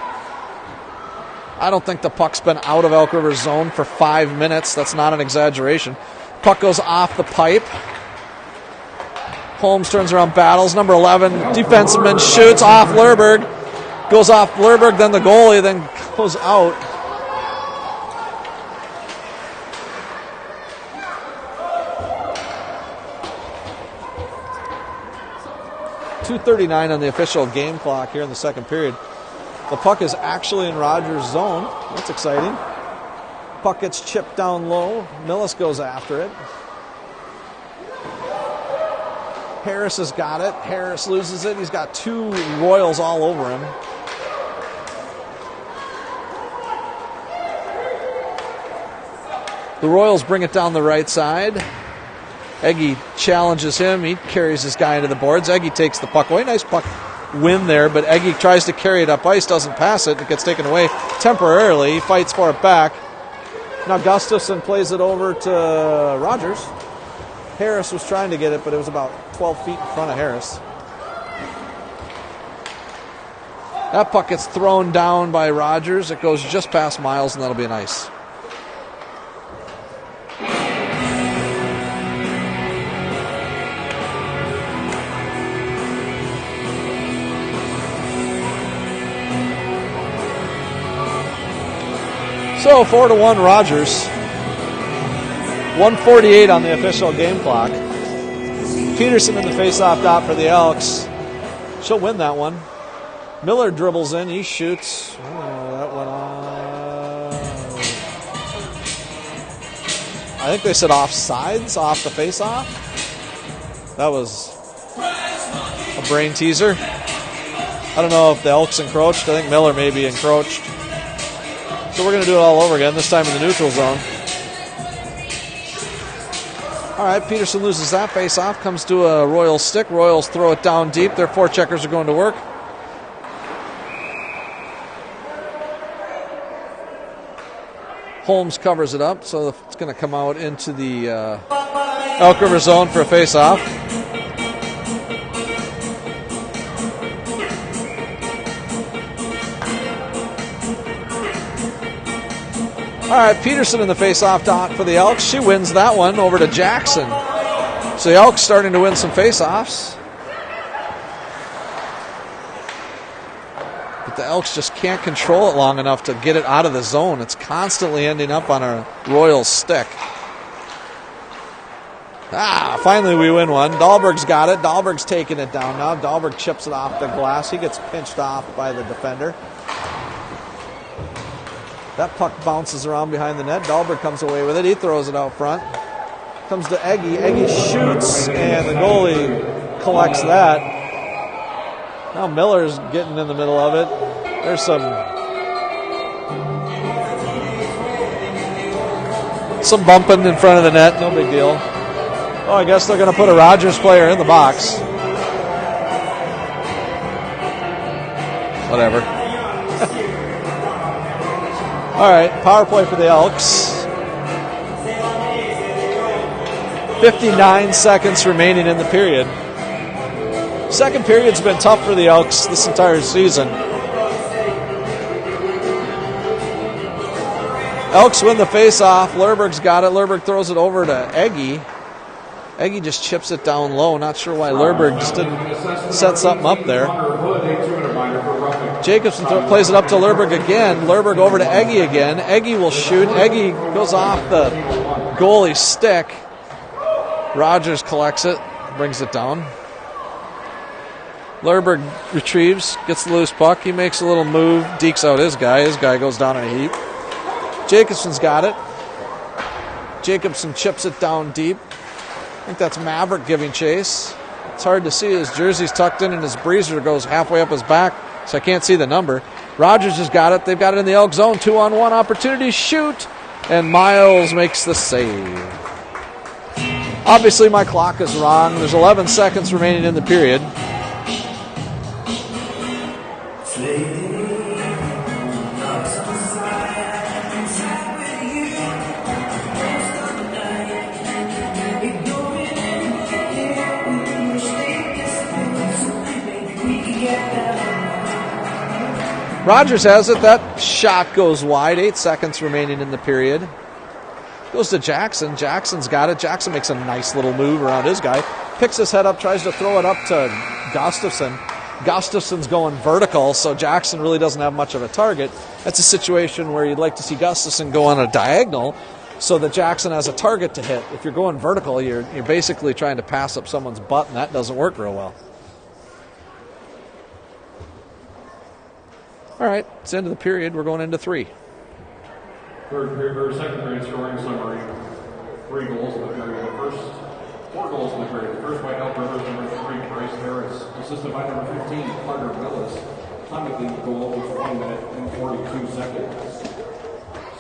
I don't think the puck's been out of Elk River's zone for 5 minutes. That's not an exaggeration. Puck goes off the pipe. Holmes turns around, battles. Number 11, defenseman shoots off Lerberg. Goes off Lerberg, then the goalie, then goes out. .239 on the official game clock here in the second period. The puck is actually in Rogers' zone. That's exciting. Puck gets chipped down low. Millis goes after it. Harris has got it. Harris loses it. He's got 2 Royals all over him. The Royals bring it down the right side. Eggy challenges him. He carries his guy into the boards. Eggy takes the puck away. Nice puck win there, but Eggy tries to carry it up ice, doesn't pass it. It gets taken away temporarily. He fights for it back. Now Gustafson plays it over to Rogers. Harris was trying to get it, but it was about 12 feet in front of Harris. That puck gets thrown down by Rogers. It goes just past Miles, and that'll be an ice. So 4-1 Rogers. 1:48 on the official game clock. Peterson in the faceoff dot for the Elks. She'll win that one. Miller dribbles in. He shoots. Oh, that went on. I think they said offsides off the faceoff. That was a brain teaser. I don't know if the Elks encroached. I think Miller maybe encroached. So we're going to do it all over again, this time in the neutral zone. All right, Peterson loses that face-off, comes to a Royals stick. Royals throw it down deep. Their forecheckers are going to work. Holmes covers it up, so it's going to come out into the Elk River zone for a face-off. All right, Peterson in the face-off dot for the Elks. She wins that one over to Jackson. So the Elks starting to win some face-offs. But the Elks just can't control it long enough to get it out of the zone. It's constantly ending up on a Royals stick. Finally we win one. Dahlberg's got it. Dahlberg's taking it down now. Dahlberg chips it off the glass. He gets pinched off by the defender. That puck bounces around behind the net. Dahlberg comes away with it. He throws it out front. Comes to Eggy. Eggy shoots, and the goalie collects that. Now Miller's getting in the middle of it. There's some bumping in front of the net. No big deal. Oh, I guess they're going to put a Rogers player in the box. Whatever. All right, power play for the Elks. 59 seconds remaining in the period. Second period's been tough for the Elks this entire season. Elks win the face-off. Lerberg's got it. Lerberg throws it over to Eggy. Eggy just chips it down low. Not sure why Lerberg just didn't set something up there. Jacobson plays it up to Lerberg again. Lerberg over to Eggy again. Eggy will shoot. Eggy goes off the goalie's stick. Rogers collects it, brings it down. Lerberg retrieves, gets the loose puck. He makes a little move, dekes out his guy. His guy goes down in a heap. Jacobson's got it. Jacobson chips it down deep. I think that's Maverick giving chase. It's hard to see. His jersey's tucked in and his breezer goes halfway up his back, so I can't see the number. Rogers has got it. They've got it in the Elk zone. 2-on-1 opportunity. Shoot. And Miles makes the save. Obviously, my clock is wrong. There's 11 seconds remaining in the period. Rogers has it. That shot goes wide. 8 seconds remaining in the period. Goes to Jackson. Jackson's got it. Jackson makes a nice little move around his guy. Picks his head up, tries to throw it up to Gustafson. Gustafson's going vertical, so Jackson really doesn't have much of a target. That's a situation where you'd like to see Gustafson go on a diagonal so that Jackson has a target to hit. If you're going vertical, you're basically trying to pass up someone's butt, and that doesn't work real well. All right, it's the end of the period. We're going into 3.
Second period scoring summary. 3 goals in the period. The first 4 goals in the period. The first by Elk Rivers, number 3, Bryce Harris. Assisted by number 15, Carter Willis. Time of the goal was 1 minute and 42 seconds.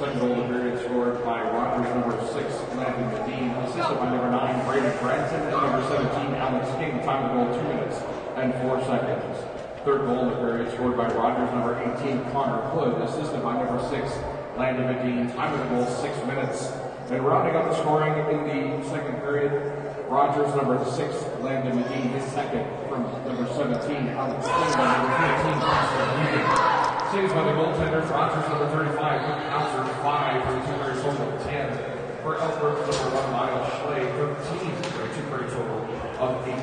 Second goal of the period scored by Rogers, number 6, Landon Medine. Assisted by number 9, Brayden Branson, and number 17, Alex King. Time of the goal 2 minutes and 4 seconds. Third goal of the period scored by Rogers, number 18, Connor Hood. Assisted by number 6, Landon Medine. Time of the goal 6 minutes. And rounding up the scoring in the second period, Rogers, number 6, Landon Medine, his second from number 17, Alex King, by number 15, saves by the goaltenders, Rogers, number 35, Council 5 for a two-period total of 10. For Elk Rivers, number 1, Miles Schley, 13 for a two-period total of 18.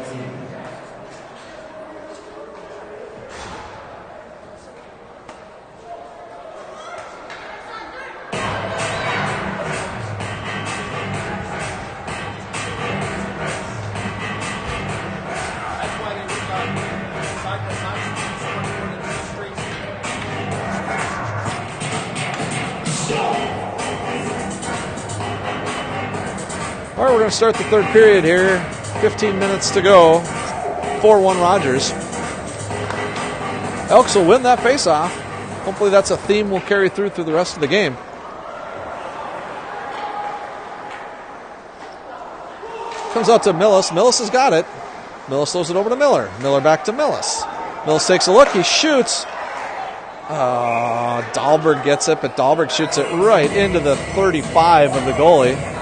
All right, we're going to start the third period here. 15 minutes to go. 4-1 Rogers. Elks will win that faceoff. Hopefully that's a theme we'll carry through the rest of the game. Comes out to Millis. Millis has got it. Millis throws it over to Miller. Miller back to Millis. Millis takes a look. He shoots. Dahlberg gets it, but Dahlberg shoots it right into the 35 of the goalie.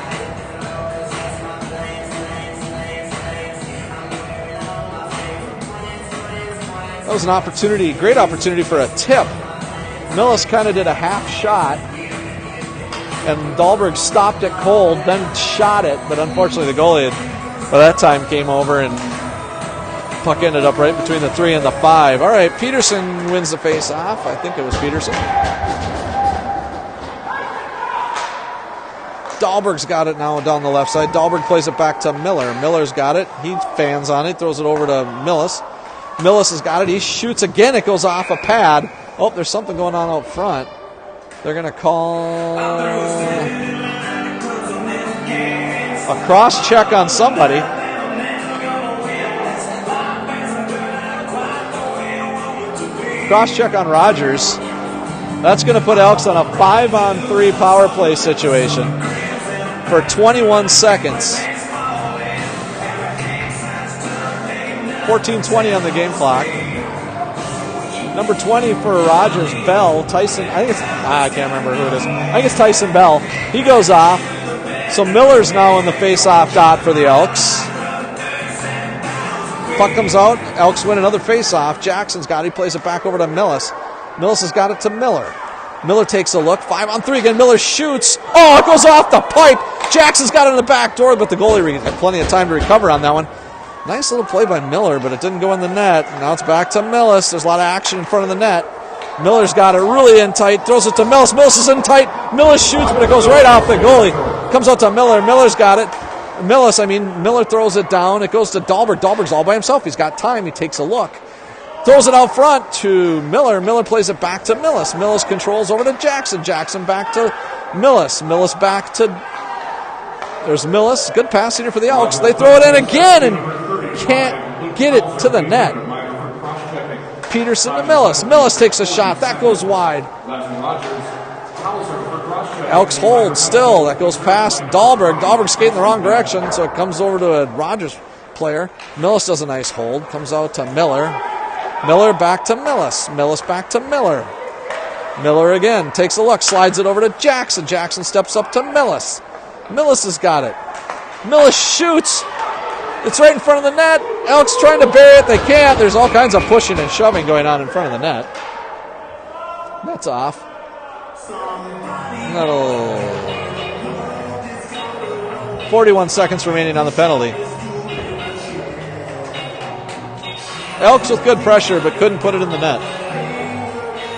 That was an opportunity, great opportunity for a tip. Millis kind of did a half shot. and Dahlberg stopped it cold, then shot it, but unfortunately the goalie by that time came over and puck ended up right between the 3 and the 5. All right, Peterson wins the face-off. I think it was Peterson. Dahlberg's got it now down the left side. Dahlberg plays it back to Miller. Miller's got it. He fans on it, throws it over to Millis. Millis has got it. He shoots again. It goes off a pad. Oh, there's something going on out front. They're going to call a cross-check on somebody. Cross-check on Rogers. That's going to put Elks on a 5-on-3 power play situation for 21 seconds. 14:20 on the game clock. Number 20 for Rogers, Bell. Tyson, I can't remember who it is. I think it's Tyson Bell. He goes off. So Miller's now in the face-off dot for the Elks. Puck comes out. Elks win another face-off. Jackson's got it. He plays it back over to Millis. Millis has got it to Miller. Miller takes a look. 5-on-3 again. Miller shoots. Oh, it goes off the pipe. Jackson's got it in the back door, but the goalie had plenty of time to recover on that one. Nice little play by Miller, but it didn't go in the net. Now it's back to Millis. There's a lot of action in front of the net. Miller's got it really in tight. Throws it to Millis. Millis is in tight. Millis shoots, but it goes right off the goalie. Comes out to Miller. Miller's got it. Miller throws it down. It goes to Dahlberg. Dahlberg's all by himself. He's got time. He takes a look. Throws it out front to Miller. Miller plays it back to Millis. Millis controls over to Jackson. Jackson back to Millis. Millis back to... There's Millis. Good passing here for the Elks. They throw it in again and can't get it to the net. Peterson to Millis. Millis takes a shot. That goes wide. Elks hold still. That goes past Dahlberg. Dahlberg skating the wrong direction, so it comes over to a Rogers player. Millis does a nice hold. Comes out to Miller. Miller back to Millis. Millis back to Miller. Miller again takes a look. Slides it over to Jackson. Jackson steps up to Millis. Millis has got it. Millis shoots. It's right in front of the net. Elks trying to bury it. They can't. There's all kinds of pushing and shoving going on in front of the net. That's off. 41 seconds remaining on the penalty. Elks with good pressure, but couldn't put it in the net.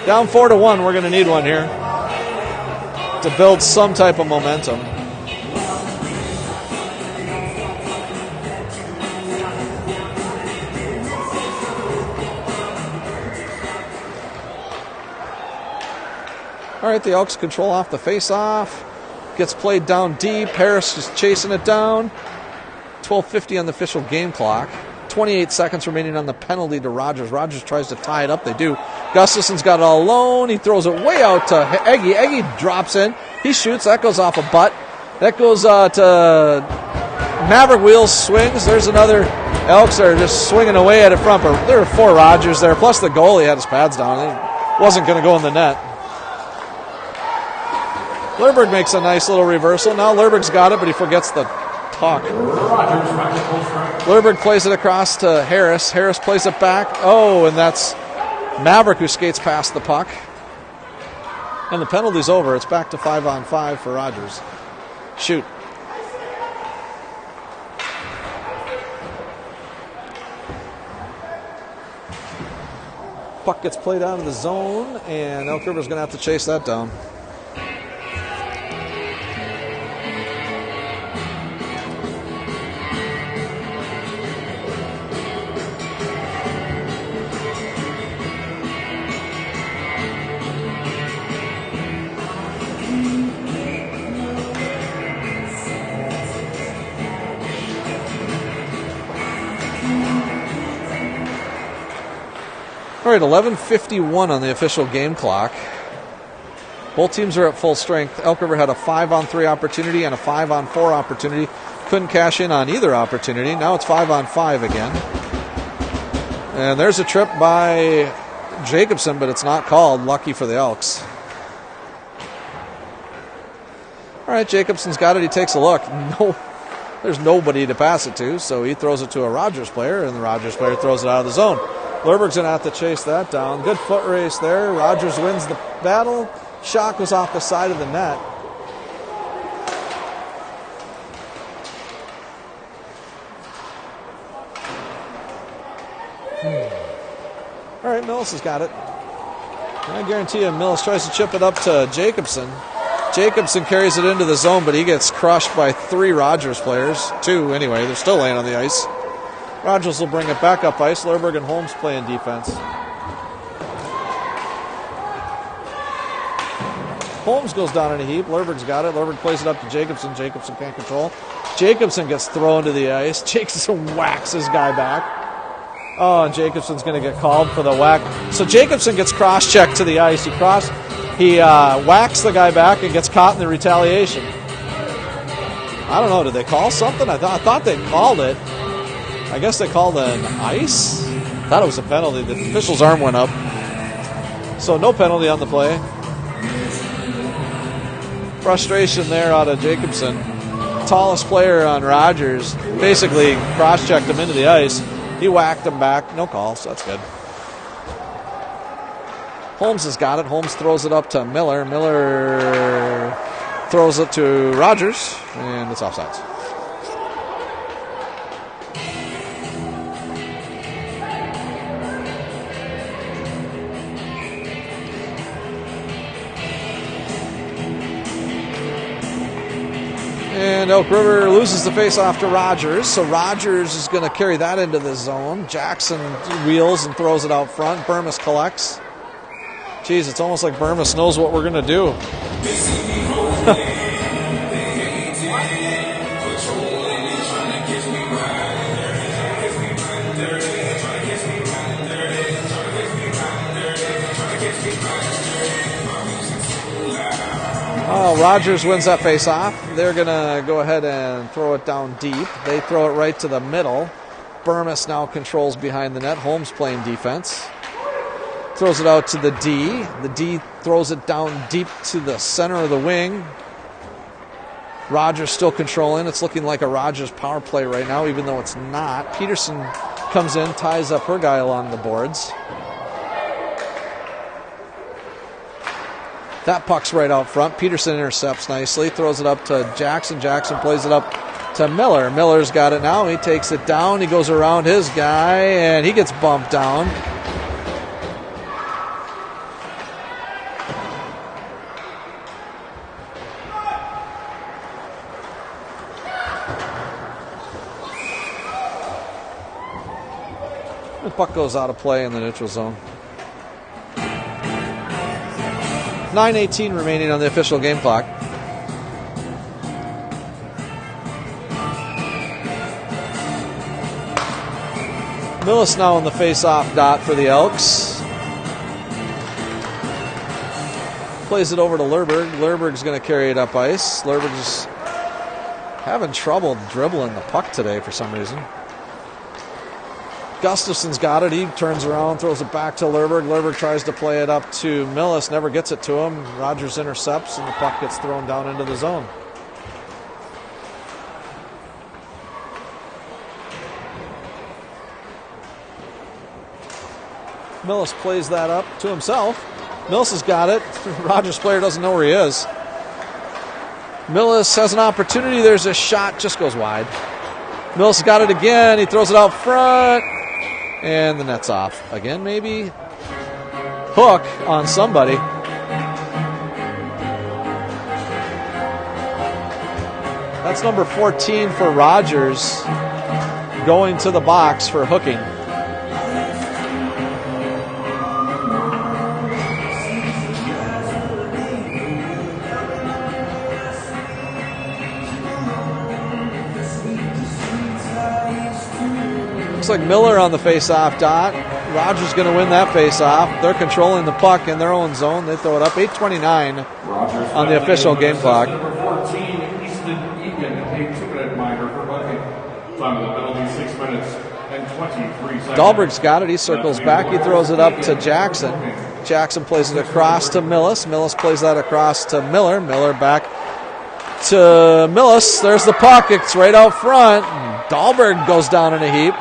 Down 4-1. We're going to need one here to build some type of momentum. All right, the Elks control off the face-off. Gets played down deep. Harris is chasing it down. 12:50 on the official game clock. 28 seconds remaining on the penalty to Rogers. Rogers tries to tie it up. They do. Gustafson's got it all alone. He throws it way out to Eggy. Eggy drops in. He shoots. That goes off a butt. That goes to Maverick. Wheels swings. There's another. Elks are just swinging away at it front. But there were 4 Rogers there. Plus the goalie had his pads down. It wasn't going to go in the net. Lerberg makes a nice little reversal. Now Lerberg's got it, but he forgets the puck. Lerberg plays it across to Harris. Harris plays it back. Oh, and that's Maverick who skates past the puck. And the penalty's over. It's back to 5-on-5 for Rogers. Shoot. Puck gets played out of the zone, and Elk River's going to have to chase that down. All right, 11:51 on the official game clock. Both teams are at full strength. Elk River had a 5-on-3 opportunity and a 5-on-4 opportunity. Couldn't cash in on either opportunity. Now it's 5-on-5 again. And there's a trip by Jacobson, but it's not called. Lucky for the Elks. All right, Jacobson's got it. He takes a look. No, there's nobody to pass it to, so he throws it to a Rogers player, and the Rogers player throws it out of the zone. Lerberg's going to have to chase that down. Good foot race there. Rogers wins the battle. Shot goes off the side of the net. right, Millis has got it. I guarantee you Millis tries to chip it up to Jacobson. Jacobson carries it into the zone, but he gets crushed by 3 Rogers players. 2 anyway. They're still laying on the ice. Rogers will bring it back up ice. Lerberg and Holmes playing defense. Holmes goes down in a heap. Lerberg's got it. Lerberg plays it up to Jacobson. Jacobson can't control. Jacobson gets thrown to the ice. Jacobson whacks his guy back. Oh, and Jacobson's going to get called for the whack. So Jacobson gets cross-checked to the ice. He whacks the guy back and gets caught in the retaliation. I don't know. Did they call something? I thought they called it. I guess they called an ice. Thought it was a penalty. The official's arm went up. So no penalty on the play. Frustration there out of Jacobson. Tallest player on Rogers. Basically cross-checked him into the ice. He whacked him back. No call, so that's good. Holmes has got it. Holmes throws it up to Miller. Miller throws it to Rogers, and it's offsides. And Elk River loses the face-off to Rogers, so Rogers is going to carry that into the zone. Jackson wheels and throws it out front. Burmis collects. Geez, it's almost like Burmis knows what we're going to do. Oh, Rogers wins that face-off. They're going to go ahead and throw it down deep. They throw it right to the middle. Burmis now controls behind the net. Holmes playing defense. Throws it out to the D. The D throws it down deep to the center of the wing. Rogers still controlling. It's looking like a Rogers power play right now, even though it's not. Peterson comes in, ties up her guy along the boards. That puck's right out front. Peterson intercepts nicely, throws it up to Jackson. Jackson plays it up to Miller. Miller's got it now. He takes it down. He goes around his guy, and he gets bumped down. The puck goes out of play in the neutral zone. 9:18 remaining on the official game clock. Millis now on the face-off dot for the Elks. Plays it over to Lerberg. Lerberg's going to carry it up ice. Lerberg's having trouble dribbling the puck today for some reason. Gustafson's got it. He turns around, throws it back to Lerberg. Lerberg tries to play it up to Millis, never gets it to him. Rogers intercepts, and the puck gets thrown down into the zone. Millis plays that up to himself. Millis has got it. Rogers player doesn't know where he is. Millis has an opportunity. There's a shot, just goes wide. Millis got it again. He throws it out front. And the net's off. Again, maybe hook on somebody. That's number 14 for Rogers going to the box for hooking. Looks like Miller on the face-off dot. Rogers going to win that face-off. They're controlling the puck in their own zone. They throw it up. 8:29 on the official game clock.
Number 14, Easton Egan, a 2-minute minor for hooking. Time of the penalty, 6 minutes and 23 seconds.
Dahlberg's got it. He circles back. He throws it up to Jackson. Jackson plays it across to Millis. Millis plays that across to Miller. Miller back to Millis. There's the puck. It's right out front. Dahlberg goes down in a heap.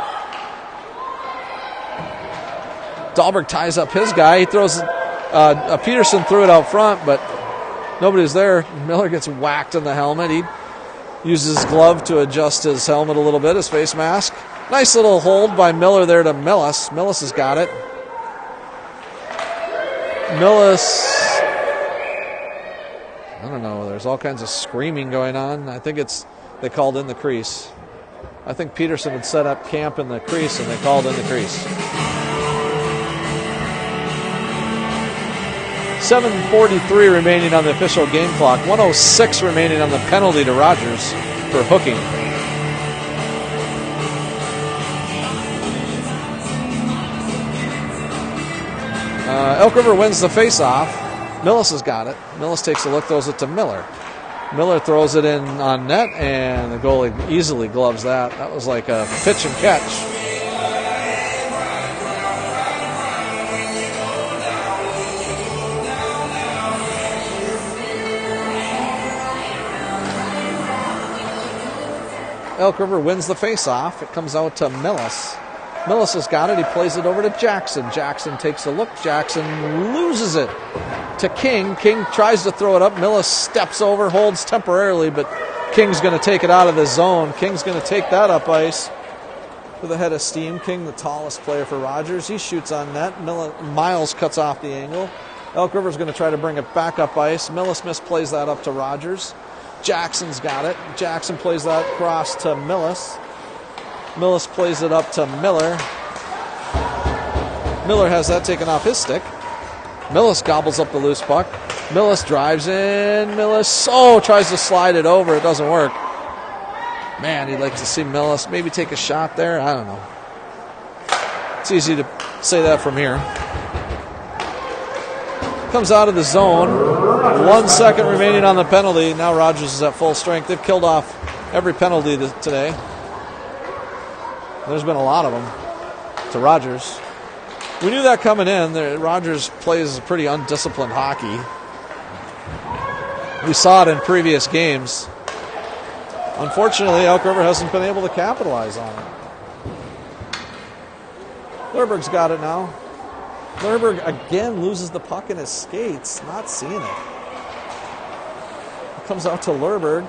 Dahlberg ties up his guy. He throws Peterson threw it out front, but nobody's there. Miller gets whacked in the helmet. He uses his glove to adjust his helmet a little bit, his face mask. Nice little hold by Miller there to Millis. Millis has got it. Millis, I don't know, there's all kinds of screaming going on. I think they called in the crease. I think Peterson had set up camp in the crease and they called in the crease. 7:43 remaining on the official game clock. 1:06 remaining on the penalty to Rogers for hooking. Elk River wins the face-off. Millis has got it. Millis takes a look, throws it to Miller. Miller throws it in on net, and the goalie easily gloves that. That was like a pitch and catch. Elk River wins the face-off. It comes out to Millis. Millis has got it. He plays it over to Jackson. Jackson takes a look. Jackson loses it to King. King tries to throw it up. Millis steps over, holds temporarily, but King's going to take it out of the zone. King's going to take that up ice with a head of steam. King, the tallest player for Rogers. He shoots on net. Miles cuts off the angle. Elk River's going to try to bring it back up ice. Millis misplays that up to Rogers. Jackson's got it. Jackson plays that across to Millis. Millis plays it up to Miller. Miller has that taken off his stick. Millis gobbles up the loose puck. Millis drives in. Millis, tries to slide it over. It doesn't work. Man, he'd like to see Millis maybe take a shot there. I don't know. It's easy to say that from here. Comes out of the zone. 1 second remaining on the penalty. Now Rogers is at full strength. They've killed off every penalty today. There's been a lot of them to Rogers. We knew that coming in. Rogers plays pretty undisciplined hockey. We saw it in previous games. Unfortunately, Elk River hasn't been able to capitalize on it. Lerberg's got it now. Lerberg again loses the puck in his skates. Not seeing it. It comes out to Lerberg.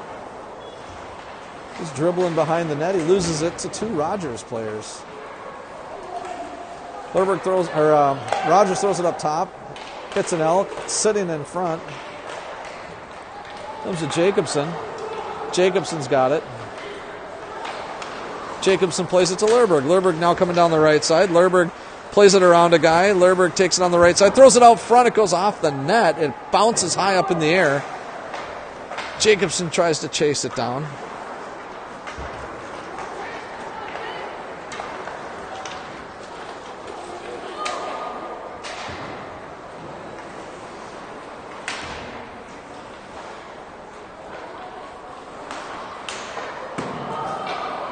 He's dribbling behind the net. He loses it to two Rogers players. Rogers throws it up top. Hits an Elk, sitting in front. Comes to Jacobson. Jacobson's got it. Jacobson plays it to Lerberg. Lerberg now coming down the right side. Lerberg plays it around a guy. Lerberg takes it on the right side. Throws it out front. It goes off the net. It bounces high up in the air. Jacobson tries to chase it down.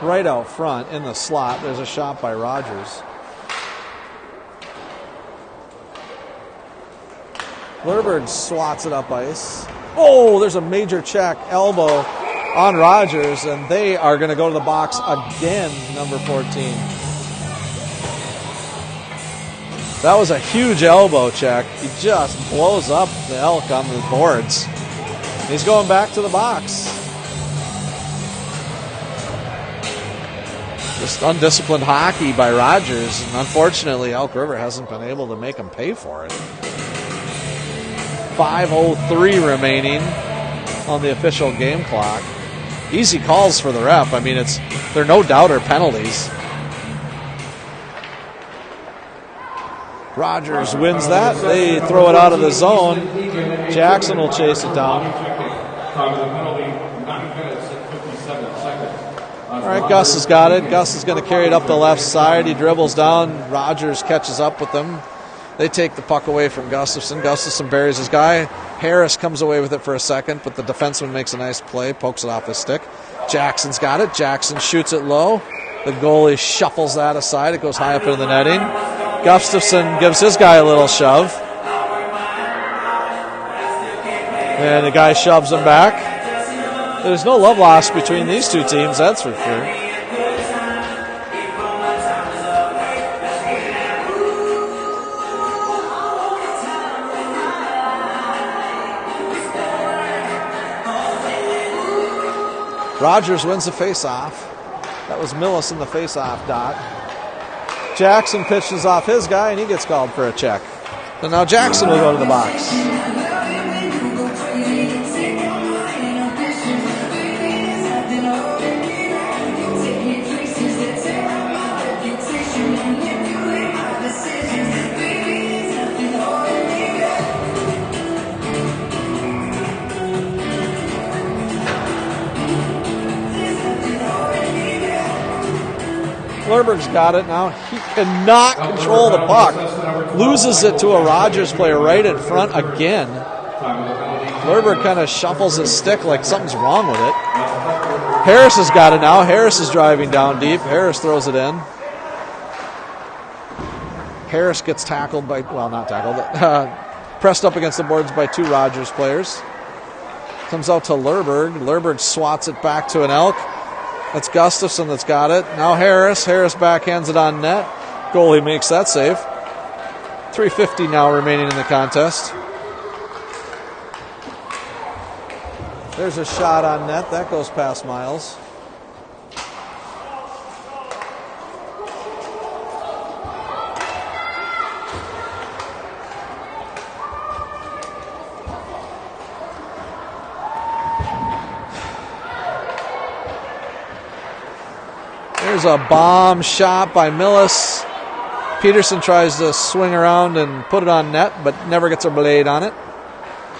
Right out front in the slot, there's a shot by Rogers. Lerberg swats it up ice. Oh, there's a major check, elbow on Rogers, and they are going to go to the box again, number 14. That was a huge elbow check. He just blows up the Elk on the boards. He's going back to the box. Just undisciplined hockey by Rogers, and unfortunately Elk River hasn't been able to make him pay for it. 5:03 remaining on the official game clock. Easy calls for the ref. I mean, they're no doubter penalties. Rogers wins that. They throw it out of the zone. Jackson will chase it down. All right, Gus has got it. Gus is going to carry it up the left side. He dribbles down. Rogers catches up with them. They take the puck away from Gustafson. Gustafson buries his guy. Harris comes away with it for a second, but the defenseman makes a nice play, pokes it off his stick. Jackson's got it. Jackson shoots it low. The goalie shuffles that aside. It goes high up into the netting. Gustafson gives his guy a little shove. And the guy shoves him back. There's no love lost between these two teams, that's for sure. Rogers wins the face-off. That was Millis in the face-off dot. Jackson pitches off his guy, and he gets called for a check. So now Jackson will go to the box. Lerberg's got it now. He cannot control the puck. Loses it to a Rogers player right in front again. Lerberg kind of shuffles his stick like something's wrong with it. Harris has got it now. Harris is driving down deep. Harris throws it in. Harris gets tackled by, well, not tackled, pressed up against the boards by 2 Rogers players. Comes out to Lerberg. Lerberg swats it back to an Elk. That's Gustafson that's got it. Now Harris. Harris backhands it on net. Goalie makes that save. 3:50 now remaining in the contest. There's a shot on net. That goes past Miles. There's a bomb shot by Millis. Peterson tries to swing around and put it on net, but never gets a blade on it.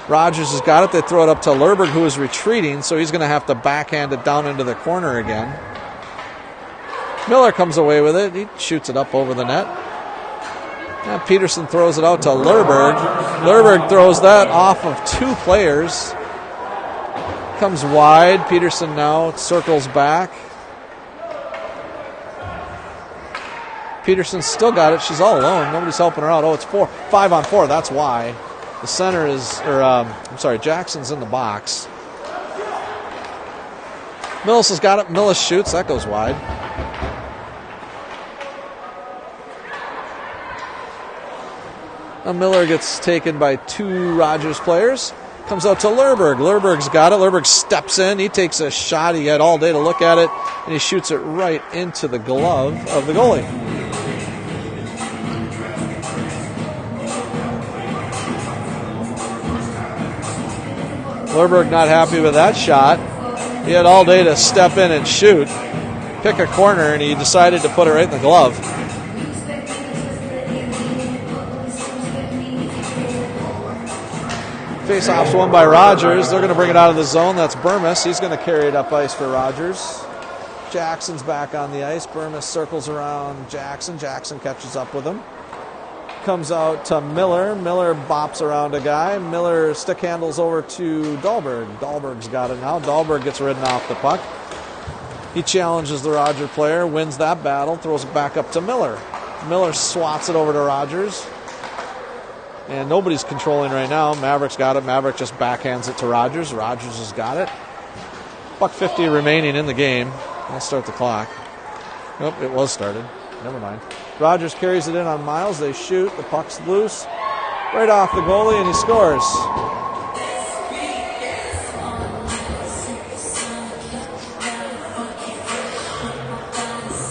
Rogers has got it. They throw it up to Lerberg, who is retreating, so he's going to have to backhand it down into the corner again. Miller comes away with it. He shoots it up over the net. Now Peterson throws it out to Lerberg. Lerberg throws that off of 2 players. Comes wide. Peterson now circles back. Peterson's still got it. She's all alone. Nobody's helping her out. Oh, it's 5 on 4. That's why. The center is, Jackson's in the box. Millis has got it. Millis shoots. That goes wide. Now Miller gets taken by 2 Rogers players. Comes out to Lerberg. Lerberg's got it. Lerberg steps in. He takes a shot. He had all day to look at it, and he shoots it right into the glove of the goalie. Lerberg not happy with that shot. He had all day to step in and shoot, pick a corner, and he decided to put it right in the glove. Face-off's won by Rogers. They're going to bring it out of the zone. That's Burmis. He's going to carry it up ice for Rogers. Jackson's back on the ice. Burmis circles around Jackson. Jackson catches up with him. Comes out to Miller. Miller bops around a guy. Miller stick handles over to Dahlberg. Dahlberg's got it now. Dahlberg gets ridden off the puck. He challenges the Roger player, wins that battle, throws it back up to Miller. Miller swats it over to Rogers. And nobody's controlling right now. Maverick's got it. Maverick just backhands it to Rogers. Rogers has got it. $1.50 remaining in the game. I'll start the clock. Nope, it was started. Never mind. Rogers carries it in on Miles. They shoot. The puck's loose. Right off the goalie, and he scores.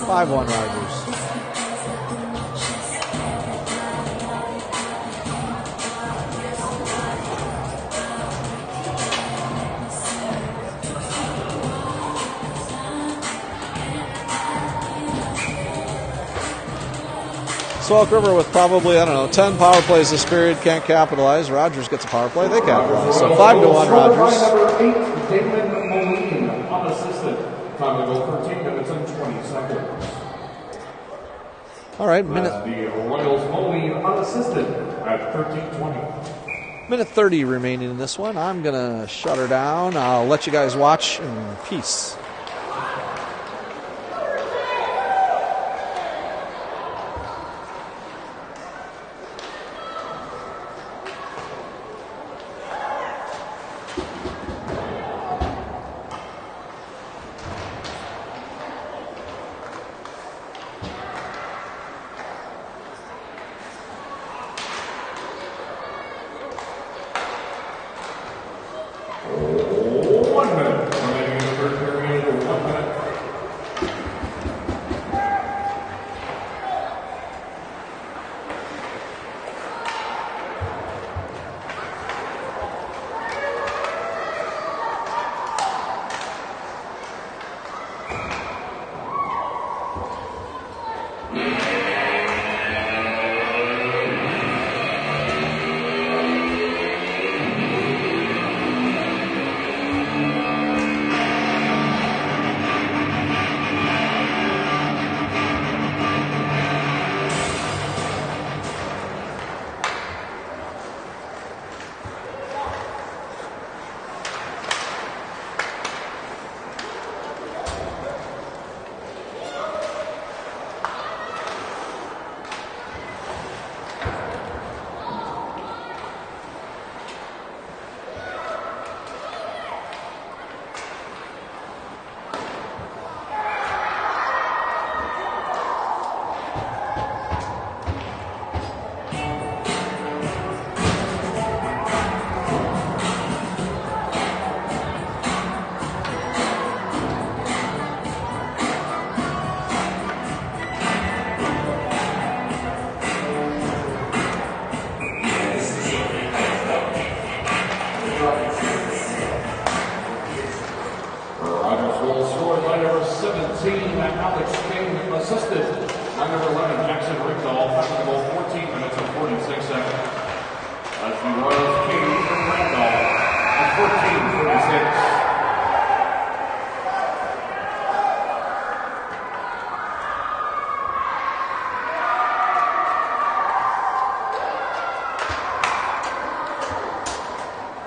(5-1) Rogers. Swelk River with probably, 10 power plays this period, can't capitalize. Rogers gets a power play, they capitalize. So 5-1 Rogers.
Number 8, Damon Moline, unassisted. Time to go 13 minutes and 20 seconds.
All right,
That's the Royals Moline unassisted at 13:20.
Minute 30 remaining in this one. I'm going to shut her down. I'll let you guys watch in peace.